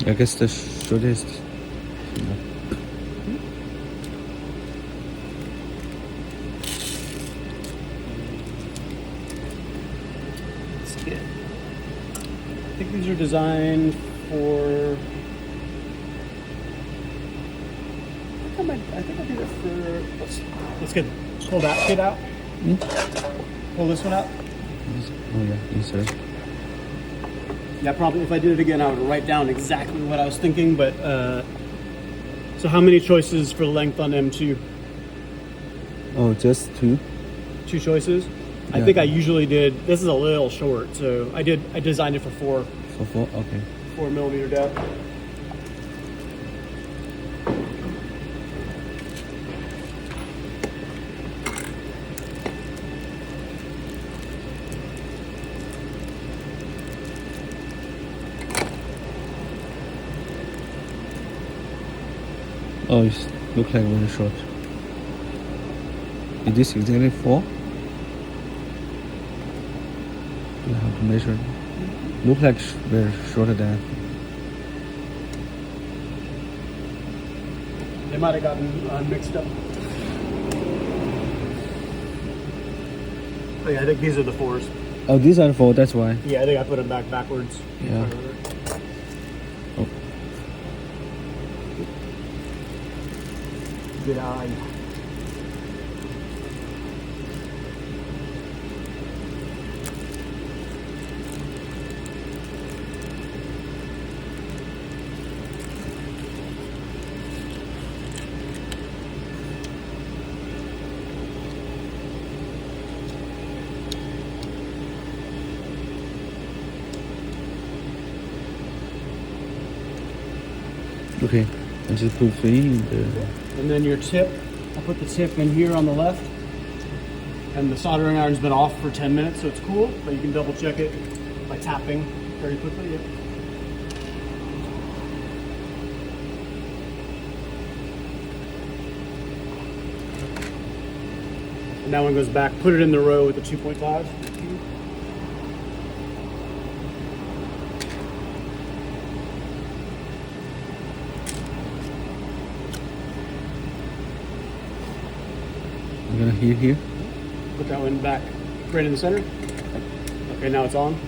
[SPEAKER 2] I guess the shortest.
[SPEAKER 1] Let's get. I think these are designed for. I think I did it for. Let's get pull that kit out. Pull this one out.
[SPEAKER 2] Oh yeah, insert.
[SPEAKER 1] Yeah, probably if I did it again, I would write down exactly what I was thinking. But so, how many choices for length on M2?
[SPEAKER 2] Oh, just two.
[SPEAKER 1] 2 choices. I
[SPEAKER 2] Yeah.
[SPEAKER 1] think I usually did. This is a little short, so I designed it for 4
[SPEAKER 2] For 4. Okay.
[SPEAKER 1] 4 millimeter depth.
[SPEAKER 2] Oh, it looks like very short. Is this exactly 4? You have to measure. Look like very shorter than.
[SPEAKER 1] They might have gotten mixed up. Oh, yeah, I think these are the 4s.
[SPEAKER 2] Oh, these are 4. That's why.
[SPEAKER 1] Yeah, I think I put them backwards.
[SPEAKER 2] Yeah. Oh.
[SPEAKER 1] Good eye.
[SPEAKER 2] Okay. I just put 3 in the.
[SPEAKER 1] And then your tip, I put the tip in here on the left. And the soldering iron's been off for 10 minutes, so it's cool, but you can double check it by tapping very quickly. Yep. And that one goes back, put it in the row with the 2.5.
[SPEAKER 2] I'm gonna here.
[SPEAKER 1] Put that one back right in the center. Okay, now it's on.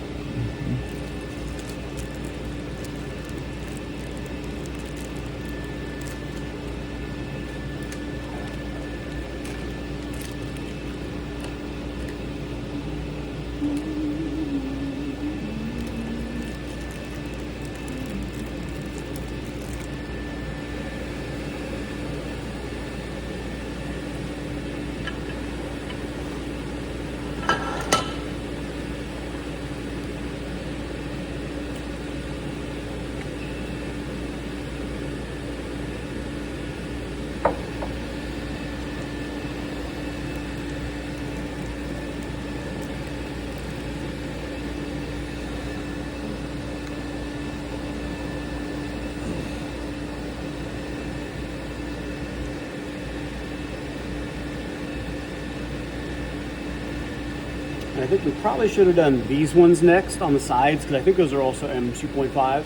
[SPEAKER 1] And I think we probably should have done these ones next on the sides because I think those are also M2.5s.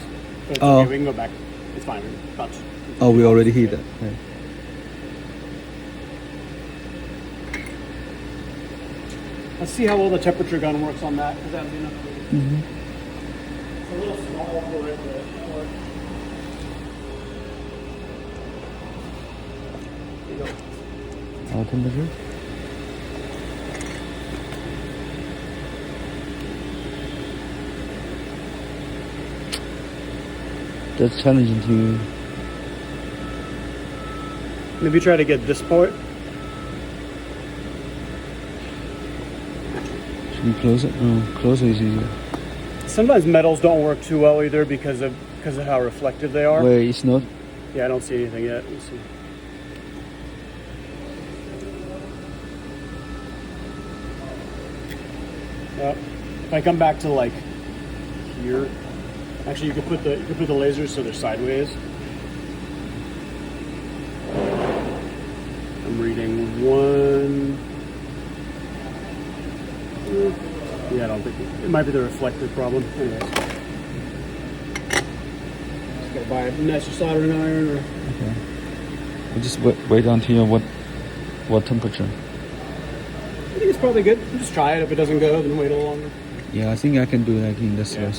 [SPEAKER 1] But it's
[SPEAKER 2] Oh.
[SPEAKER 1] okay, we can go back. It's fine.
[SPEAKER 2] Oh, we already hit that. Right.
[SPEAKER 1] Let's see how well the temperature gun works on that because that would be another reason. It's a little small for it, but it'll work. There you go.
[SPEAKER 2] Our temperature. That's challenging to.
[SPEAKER 1] Maybe try to get this part.
[SPEAKER 2] Should we close it? No, closer is easier.
[SPEAKER 1] Sometimes metals don't work too well either because of how reflective they are.
[SPEAKER 2] Where it's not.
[SPEAKER 1] Yeah, I don't see anything yet. Let's see. If I come back to like here, actually you could put the lasers so they're sideways. I'm reading 1. Yeah, I don't think it might be the reflective problem. Anyways, just gotta or buy a nicer soldering iron. Or
[SPEAKER 2] Okay. We just wait until what temperature?
[SPEAKER 1] I think it's probably good. Just try it. If it doesn't go, then wait a little longer.
[SPEAKER 2] Yeah, I think I can do like in the slow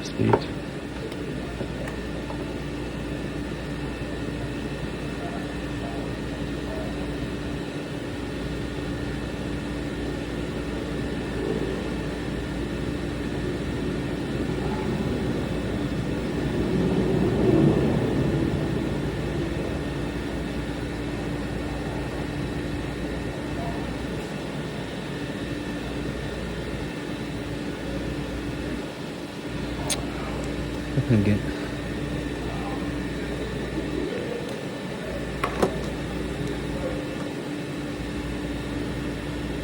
[SPEAKER 2] speed. Again.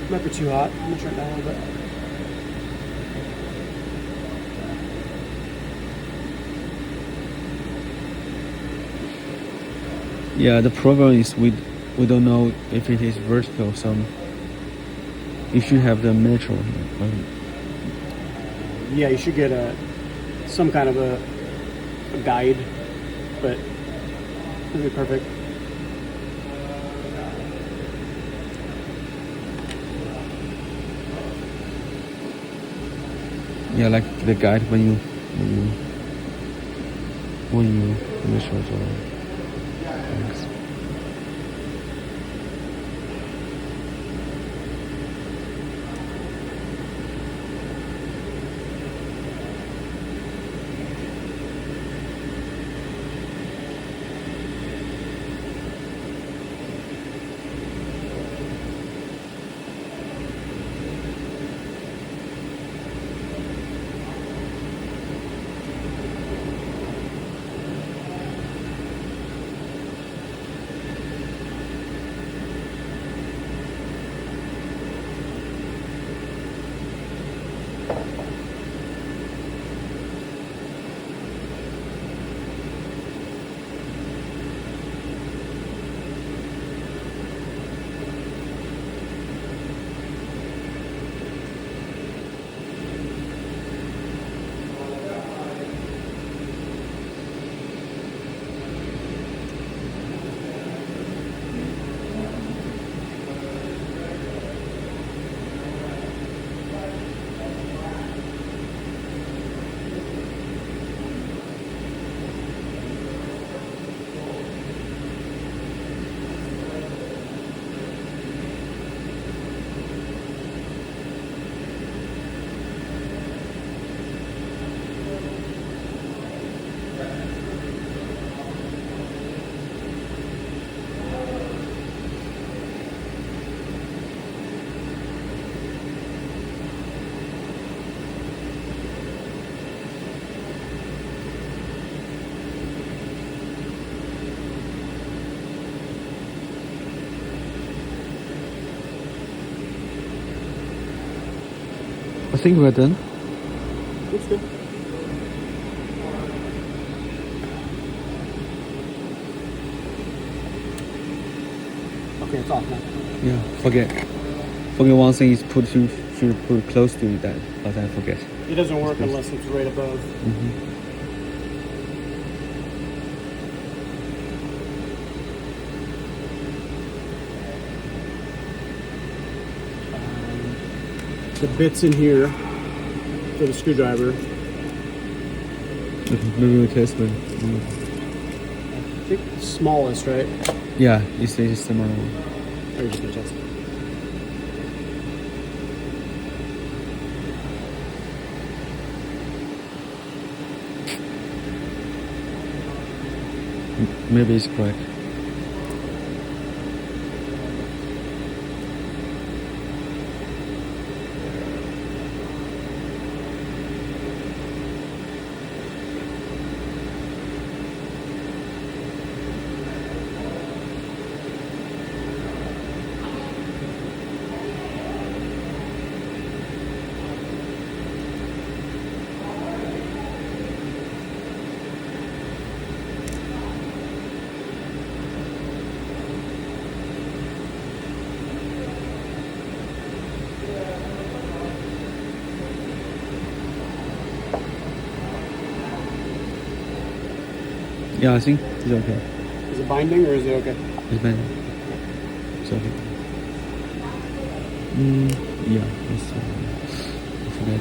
[SPEAKER 1] Might be too hot. I'm gonna turn it down a little bit.
[SPEAKER 2] Yeah, the problem is we don't know if it is vertical. So you should have the measure.
[SPEAKER 1] Yeah, you should get some kind of a guide, but it'll be perfect.
[SPEAKER 2] Yeah, like the guide when you measure the things. I think we're done.
[SPEAKER 1] Looks good. Okay, it's off now.
[SPEAKER 2] Yeah, forget one thing is should put close to that, but I forget.
[SPEAKER 1] It doesn't work unless it's right above. The bits in here for the screwdriver.
[SPEAKER 2] Maybe we test one.
[SPEAKER 1] I think the smallest, right?
[SPEAKER 2] Yeah, it's similar one.
[SPEAKER 1] Or you're just gonna test it?
[SPEAKER 2] Maybe it's correct. Yeah, I think it's okay.
[SPEAKER 1] Is it binding or is it okay?
[SPEAKER 2] It's better. It's okay. Yeah, it's okay.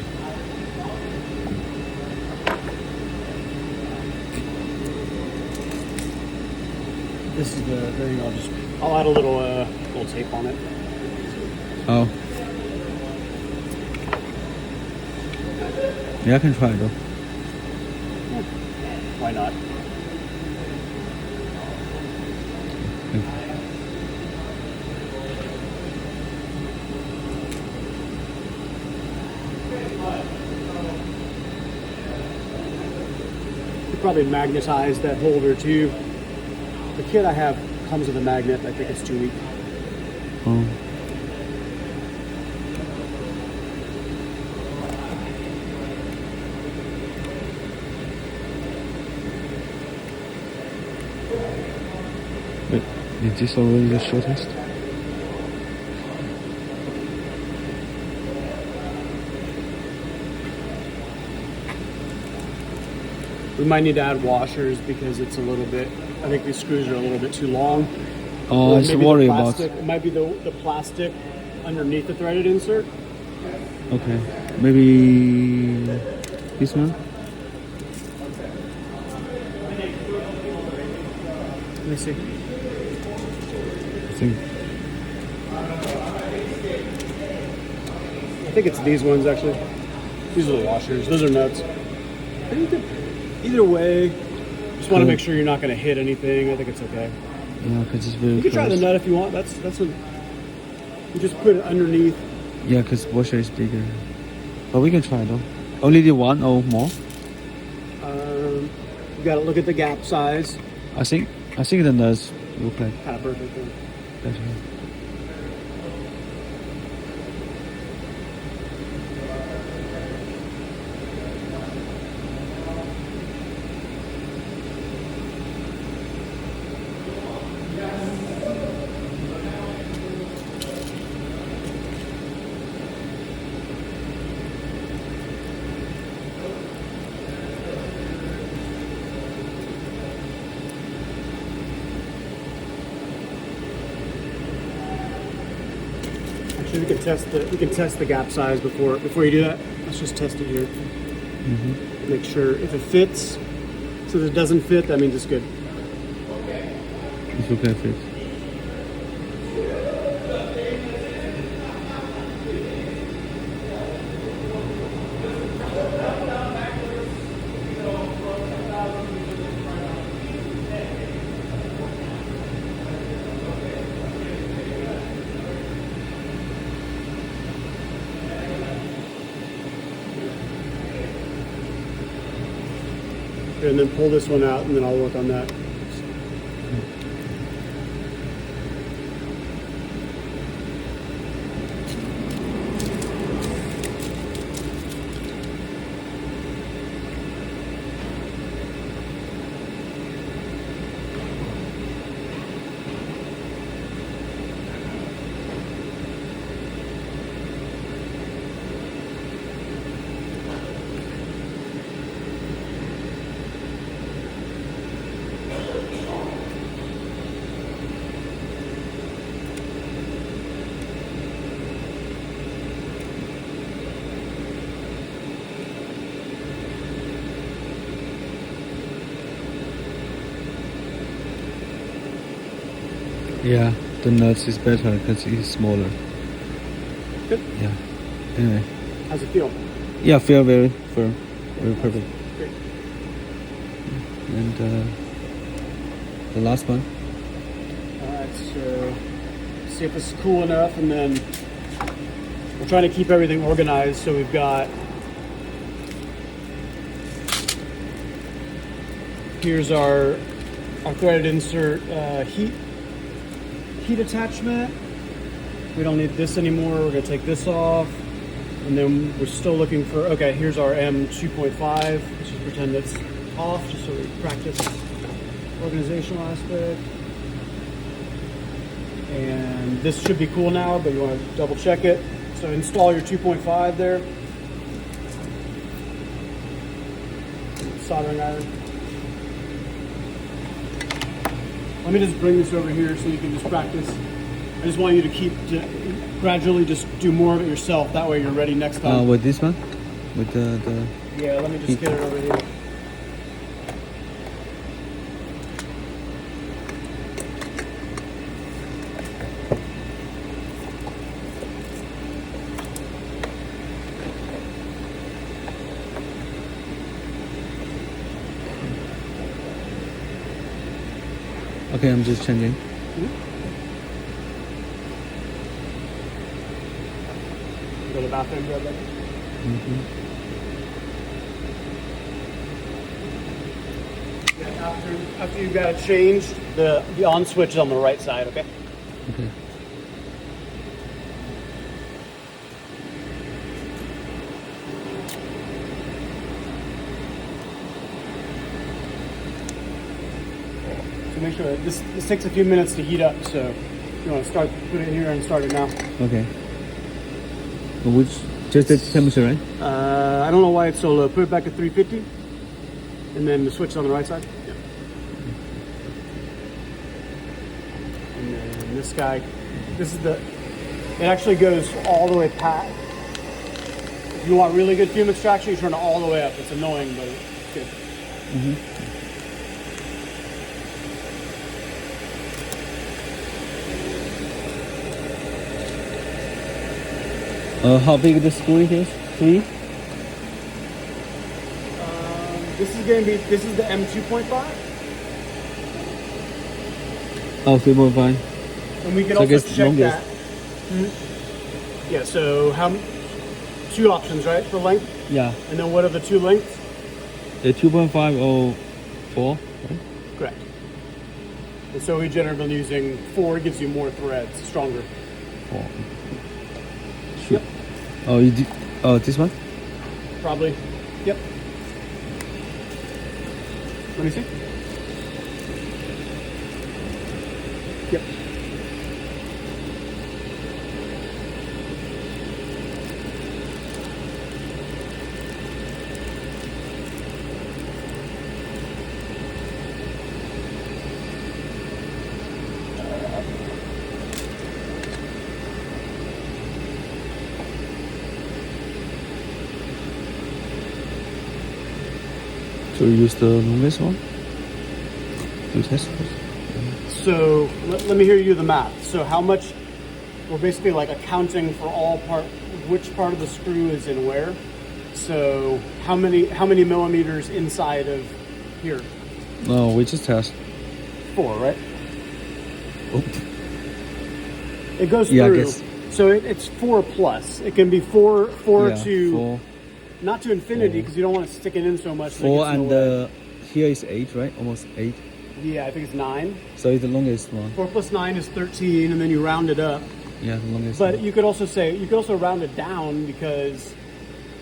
[SPEAKER 1] This is the thing. I'll add a little tape on it.
[SPEAKER 2] Oh. Yeah, I can try though.
[SPEAKER 1] Why not? You probably magnetize that holder too. The kit I have comes with a magnet. I think it's too weak.
[SPEAKER 2] Oh. Wait, is this already the shortest?
[SPEAKER 1] We might need to add washers because it's a little bit, I think these screws are a little bit too long.
[SPEAKER 2] Oh,
[SPEAKER 1] Or
[SPEAKER 2] I should
[SPEAKER 1] maybe the
[SPEAKER 2] worry about.
[SPEAKER 1] plastic- It might be the plastic underneath the threaded insert.
[SPEAKER 2] Okay, maybe this one.
[SPEAKER 1] Let me see.
[SPEAKER 2] I think.
[SPEAKER 1] I think it's these ones actually. These are the washers. Those are nuts. I think that either way, just want to make sure you're not going to hit anything. I think it's okay.
[SPEAKER 2] Yeah, because it's very.
[SPEAKER 1] You can try the
[SPEAKER 2] close.
[SPEAKER 1] nut if you want. That's what. You just put it underneath.
[SPEAKER 2] Yeah, because washer is bigger. But we can try though. Only the one or more?
[SPEAKER 1] You got to look at the gap size.
[SPEAKER 2] I think the nuts look like
[SPEAKER 1] Kind of perfect. Then.
[SPEAKER 2] better.
[SPEAKER 1] Actually, we can test the gap size before you do that. Let's just test it here. Make sure if it fits. So if it doesn't fit, that means it's good.
[SPEAKER 2] It's okay fit.
[SPEAKER 1] And then pull this one out, and then I'll work on that.
[SPEAKER 2] Yeah, the nuts is better because it's smaller.
[SPEAKER 1] Good.
[SPEAKER 2] Yeah. Anyway.
[SPEAKER 1] How's it feel?
[SPEAKER 2] Yeah, feel very firm, very perfect.
[SPEAKER 1] Great.
[SPEAKER 2] And the last one.
[SPEAKER 1] All right, so see if it's cool enough, and then we're trying to keep everything organized. So we've got here's our threaded insert heat attachment. We don't need this anymore. We're gonna take this off, and then we're still looking for. Okay, here's our M2.5. Let's just pretend it's off, just so we practice organizational aspect. And this should be cool now, but you want to double check it. So install your 2.5 there. Soldering iron. Let me just bring this over here so you can just practice. I just want you to gradually just do more of it yourself. That way you're ready next time.
[SPEAKER 2] With this one, with the.
[SPEAKER 1] Yeah, let me just get it over here.
[SPEAKER 2] Okay, I'm just changing.
[SPEAKER 1] Go to the bathroom, grab that. Yeah, after you've got it changed, the on switch is on the right side, okay?
[SPEAKER 2] Okay.
[SPEAKER 1] So make sure this takes a few minutes to heat up, so you want to put it here and start it now.
[SPEAKER 2] Okay. Which just the temperature, right?
[SPEAKER 1] I don't know why it's so low. Put it back at 350, and then the switch is on the right side. Yeah. And then this guy, it actually goes all the way past. If you want really good fume extraction, you turn it all the way up. It's annoying, but it's good.
[SPEAKER 2] How big the screw it is? 3?
[SPEAKER 1] This is the M2.5.
[SPEAKER 2] Oh, 3.5.
[SPEAKER 1] And we can
[SPEAKER 2] So I
[SPEAKER 1] also
[SPEAKER 2] guess
[SPEAKER 1] check
[SPEAKER 2] longest.
[SPEAKER 1] that. Yeah, so two options, right, for length?
[SPEAKER 2] Yeah.
[SPEAKER 1] And then what are the two lengths?
[SPEAKER 2] The 2.5 or 4, right?
[SPEAKER 1] Correct. And so we generally been using 4, gives you more threads, stronger.
[SPEAKER 2] 4.
[SPEAKER 1] Yep.
[SPEAKER 2] Oh, you did. Oh, this one?
[SPEAKER 1] Probably. Yep. Let me see. Yep.
[SPEAKER 2] So you use the longest one to test first?
[SPEAKER 1] So let me hear you do the math. So how much, we're basically like accounting for which part of the screw is in where. So how many millimeters inside of here?
[SPEAKER 2] No, we just test.
[SPEAKER 1] 4, right?
[SPEAKER 2] Oh.
[SPEAKER 1] It goes
[SPEAKER 2] Yeah, I
[SPEAKER 1] through.
[SPEAKER 2] guess.
[SPEAKER 1] So it's 4 plus. It can be 4
[SPEAKER 2] Yeah,
[SPEAKER 1] to
[SPEAKER 2] 4.
[SPEAKER 1] not to infinity because you don't want to stick it in so much. that it
[SPEAKER 2] 4
[SPEAKER 1] gets in
[SPEAKER 2] and
[SPEAKER 1] the way.
[SPEAKER 2] here is 8, right? Almost 8.
[SPEAKER 1] Yeah, I think it's 9.
[SPEAKER 2] So it's the longest one.
[SPEAKER 1] 4 plus 9 is 13, and then you round it up.
[SPEAKER 2] Yeah, the longest
[SPEAKER 1] But
[SPEAKER 2] one.
[SPEAKER 1] you could also round it down because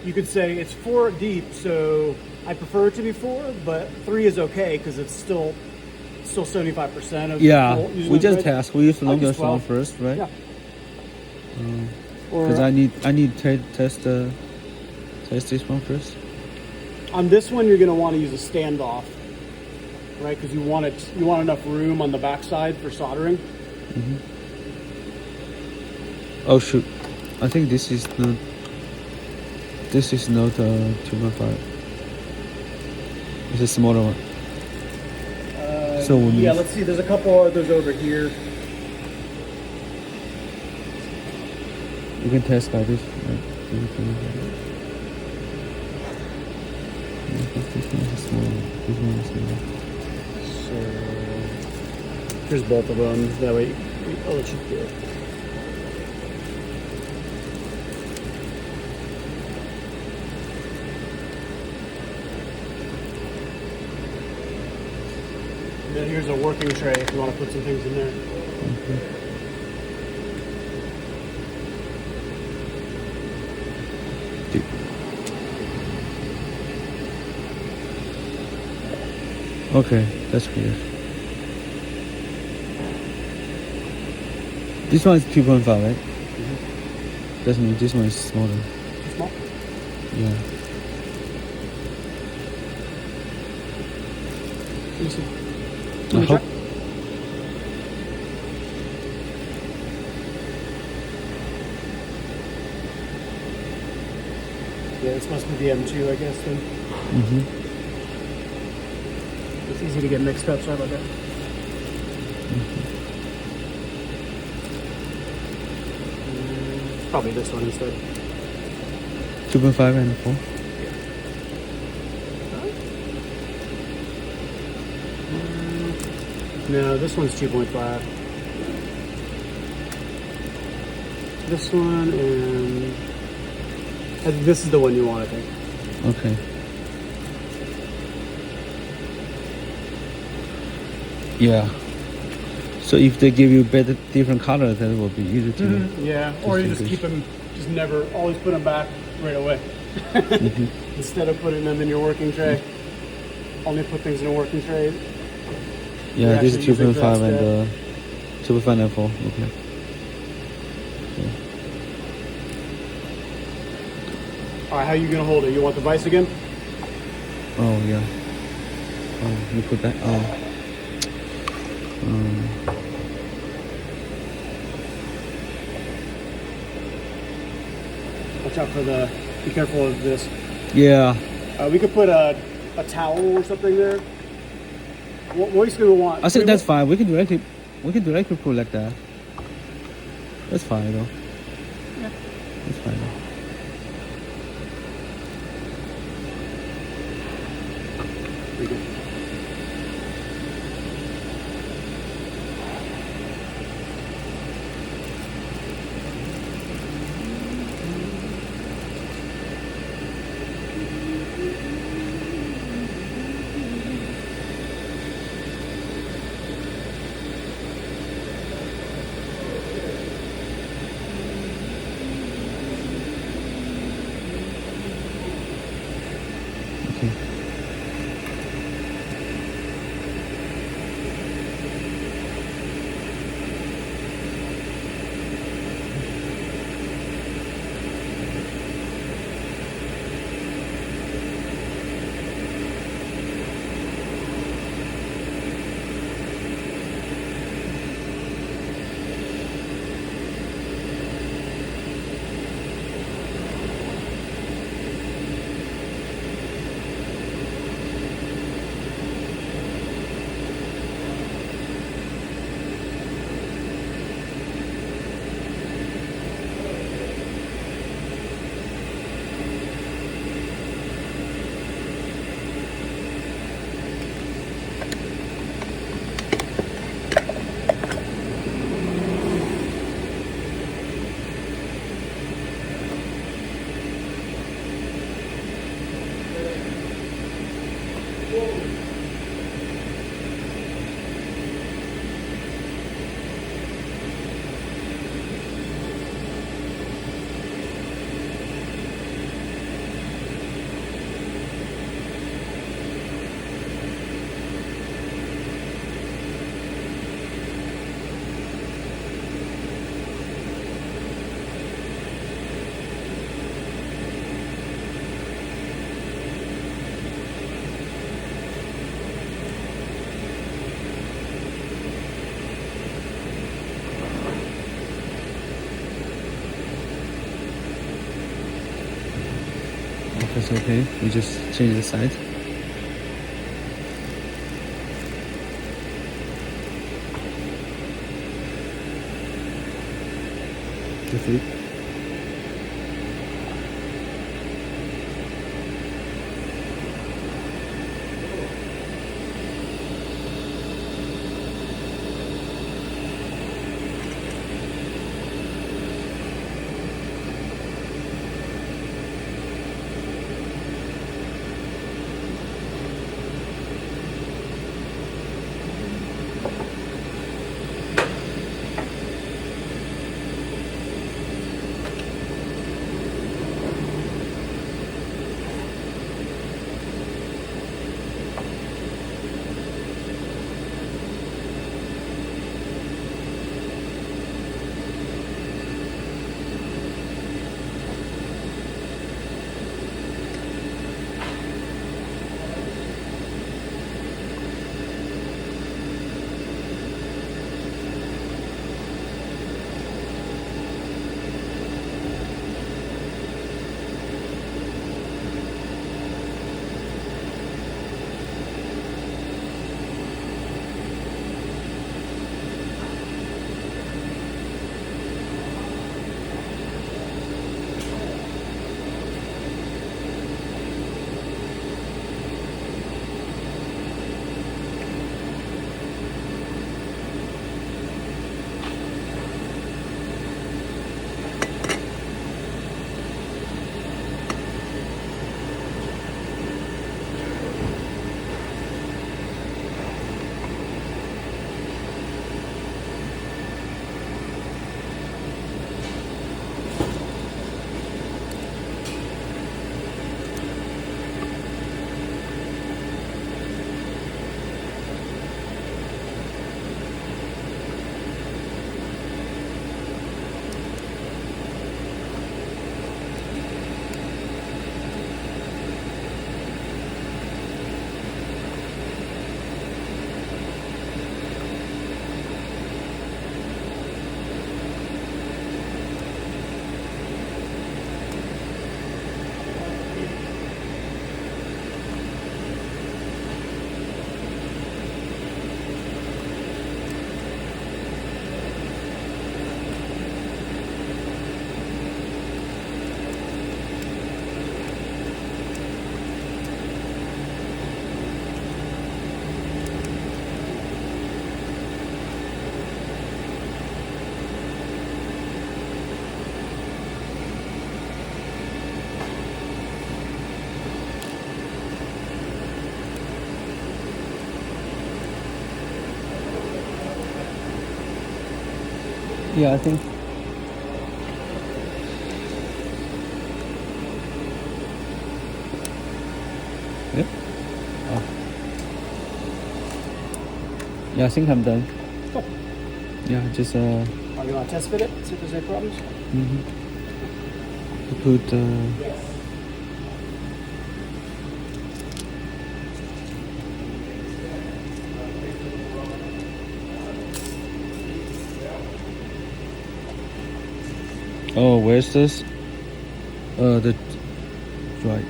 [SPEAKER 1] you could say it's 4 deep, so I prefer it to be 4, but 3 is okay because it's still 75% of
[SPEAKER 2] Yeah,
[SPEAKER 1] full using
[SPEAKER 2] we
[SPEAKER 1] the
[SPEAKER 2] just
[SPEAKER 1] thread.
[SPEAKER 2] test. We use the
[SPEAKER 1] I'll use
[SPEAKER 2] longest one
[SPEAKER 1] 12.
[SPEAKER 2] first, right?
[SPEAKER 1] Yeah.
[SPEAKER 2] Because
[SPEAKER 1] Or
[SPEAKER 2] I need to test this one first.
[SPEAKER 1] on this one, you're going to want to use a standoff, right? Because you want enough room on the backside for soldering.
[SPEAKER 2] Oh shoot! I think this is not. This is not 2.5. It's a smaller one. So when
[SPEAKER 1] Yeah,
[SPEAKER 2] you-
[SPEAKER 1] let's see. There's a couple others over here.
[SPEAKER 2] You can test by this. Right? This one is small. This one is small.
[SPEAKER 1] So here's both of them. That way, I'll let you do it. And then here's a working tray if you want to put some things in there.
[SPEAKER 2] Okay, that's weird. This one is 2.5, right? That means this one is smaller.
[SPEAKER 1] Small.
[SPEAKER 2] Yeah.
[SPEAKER 1] Let me see.
[SPEAKER 2] I
[SPEAKER 1] Let me
[SPEAKER 2] hope.
[SPEAKER 1] check. Yeah, it's supposed to be the M2, I guess. Then it's easy to get mixed up. Sorry about that. Probably this one instead.
[SPEAKER 2] 2.5 and 4.
[SPEAKER 1] No, this one's 2.5. This one and I think this is the one you want, I think.
[SPEAKER 2] Okay. Yeah. So if they give you better different colors, that will be easy to.
[SPEAKER 1] Yeah, or you just keep them, just never, always put them back right away. Instead of putting them in your working tray. Only put things in a working tray.
[SPEAKER 2] Yeah, this is
[SPEAKER 1] actually using
[SPEAKER 2] 2.5 and
[SPEAKER 1] that
[SPEAKER 2] 2.5 and 4. Okay.
[SPEAKER 1] All right, how are you gonna hold it? You want the vise again?
[SPEAKER 2] Oh yeah. Oh, you put that. Oh.
[SPEAKER 1] Watch out for the. Be careful of this.
[SPEAKER 2] Yeah.
[SPEAKER 1] We could put a towel or something there. What is gonna want?
[SPEAKER 2] I think that's fine. We can directly put like that. That's fine though.
[SPEAKER 1] Yeah.
[SPEAKER 2] That's fine.
[SPEAKER 1] Pretty good.
[SPEAKER 2] Okay. That's okay. We just change the side. That's it. Yeah, I think. Yep. Oh. Yeah, I think I'm done.
[SPEAKER 1] Cool.
[SPEAKER 2] Yeah, just
[SPEAKER 1] Oh, you want to test fit it? See if there's any problems?
[SPEAKER 2] put. Oh, where's this? The right.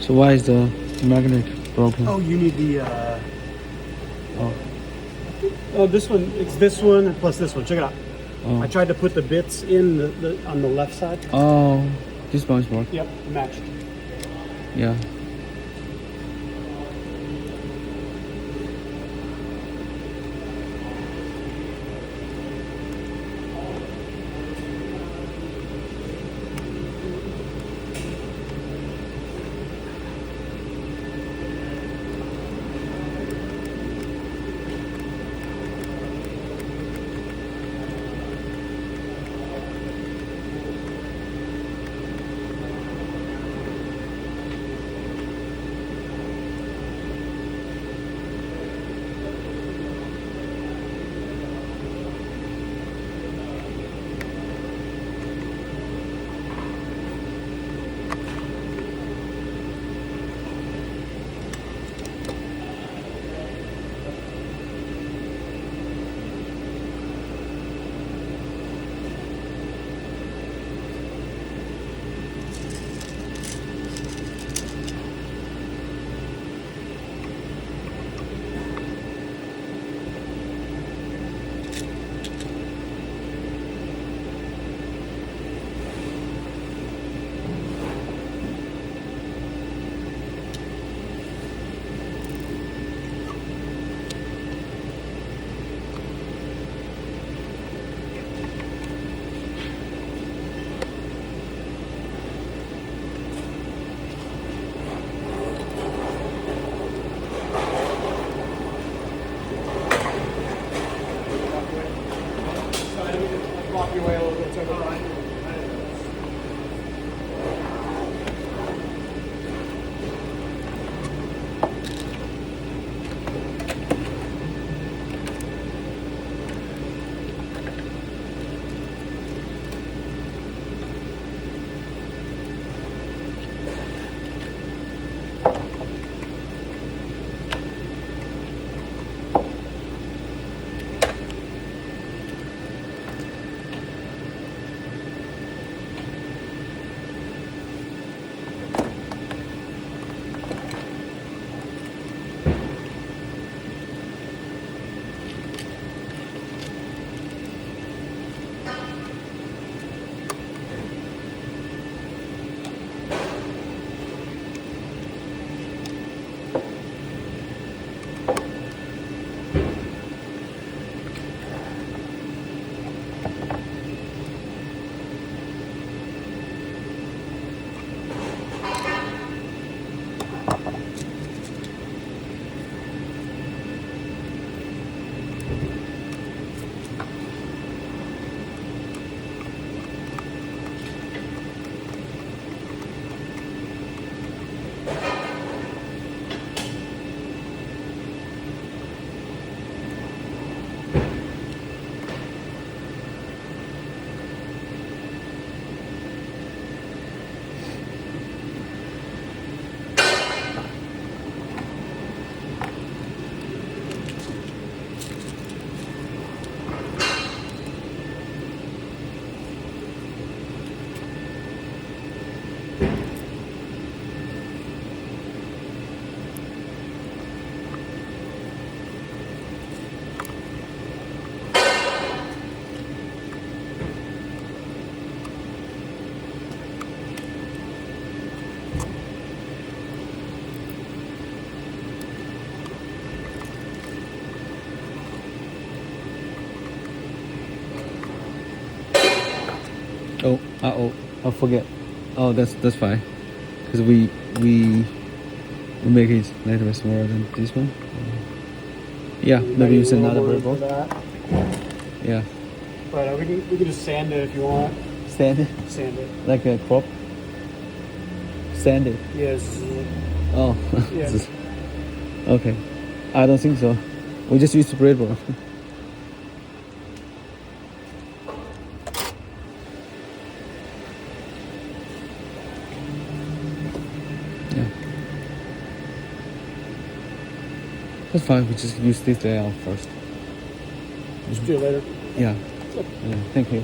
[SPEAKER 2] So why is the magnet broken?
[SPEAKER 1] Oh, you need the.
[SPEAKER 2] Oh.
[SPEAKER 1] Oh, this one. It's this one plus this one. Check it out.
[SPEAKER 2] Oh.
[SPEAKER 1] I tried to put the bits in on the left side.
[SPEAKER 2] Oh, this one's work.
[SPEAKER 1] Yep, matched.
[SPEAKER 2] Yeah.
[SPEAKER 1] Block your way a little bit. It's over fine.
[SPEAKER 2] Oh, I forget. Oh, that's fine. Because we make it a little bit smaller than this one. Yeah, maybe use another breadboard. Yeah.
[SPEAKER 1] But we can just sand it if you want.
[SPEAKER 2] Sand it
[SPEAKER 1] Sand it.
[SPEAKER 2] like a crop. Sand it.
[SPEAKER 1] Yes.
[SPEAKER 2] Oh.
[SPEAKER 1] Yeah.
[SPEAKER 2] Okay. I don't think so. We just use the breadboard. Yeah. That's fine. We just use this layout first.
[SPEAKER 1] Just do it later.
[SPEAKER 2] Yeah. Yeah. Thank you.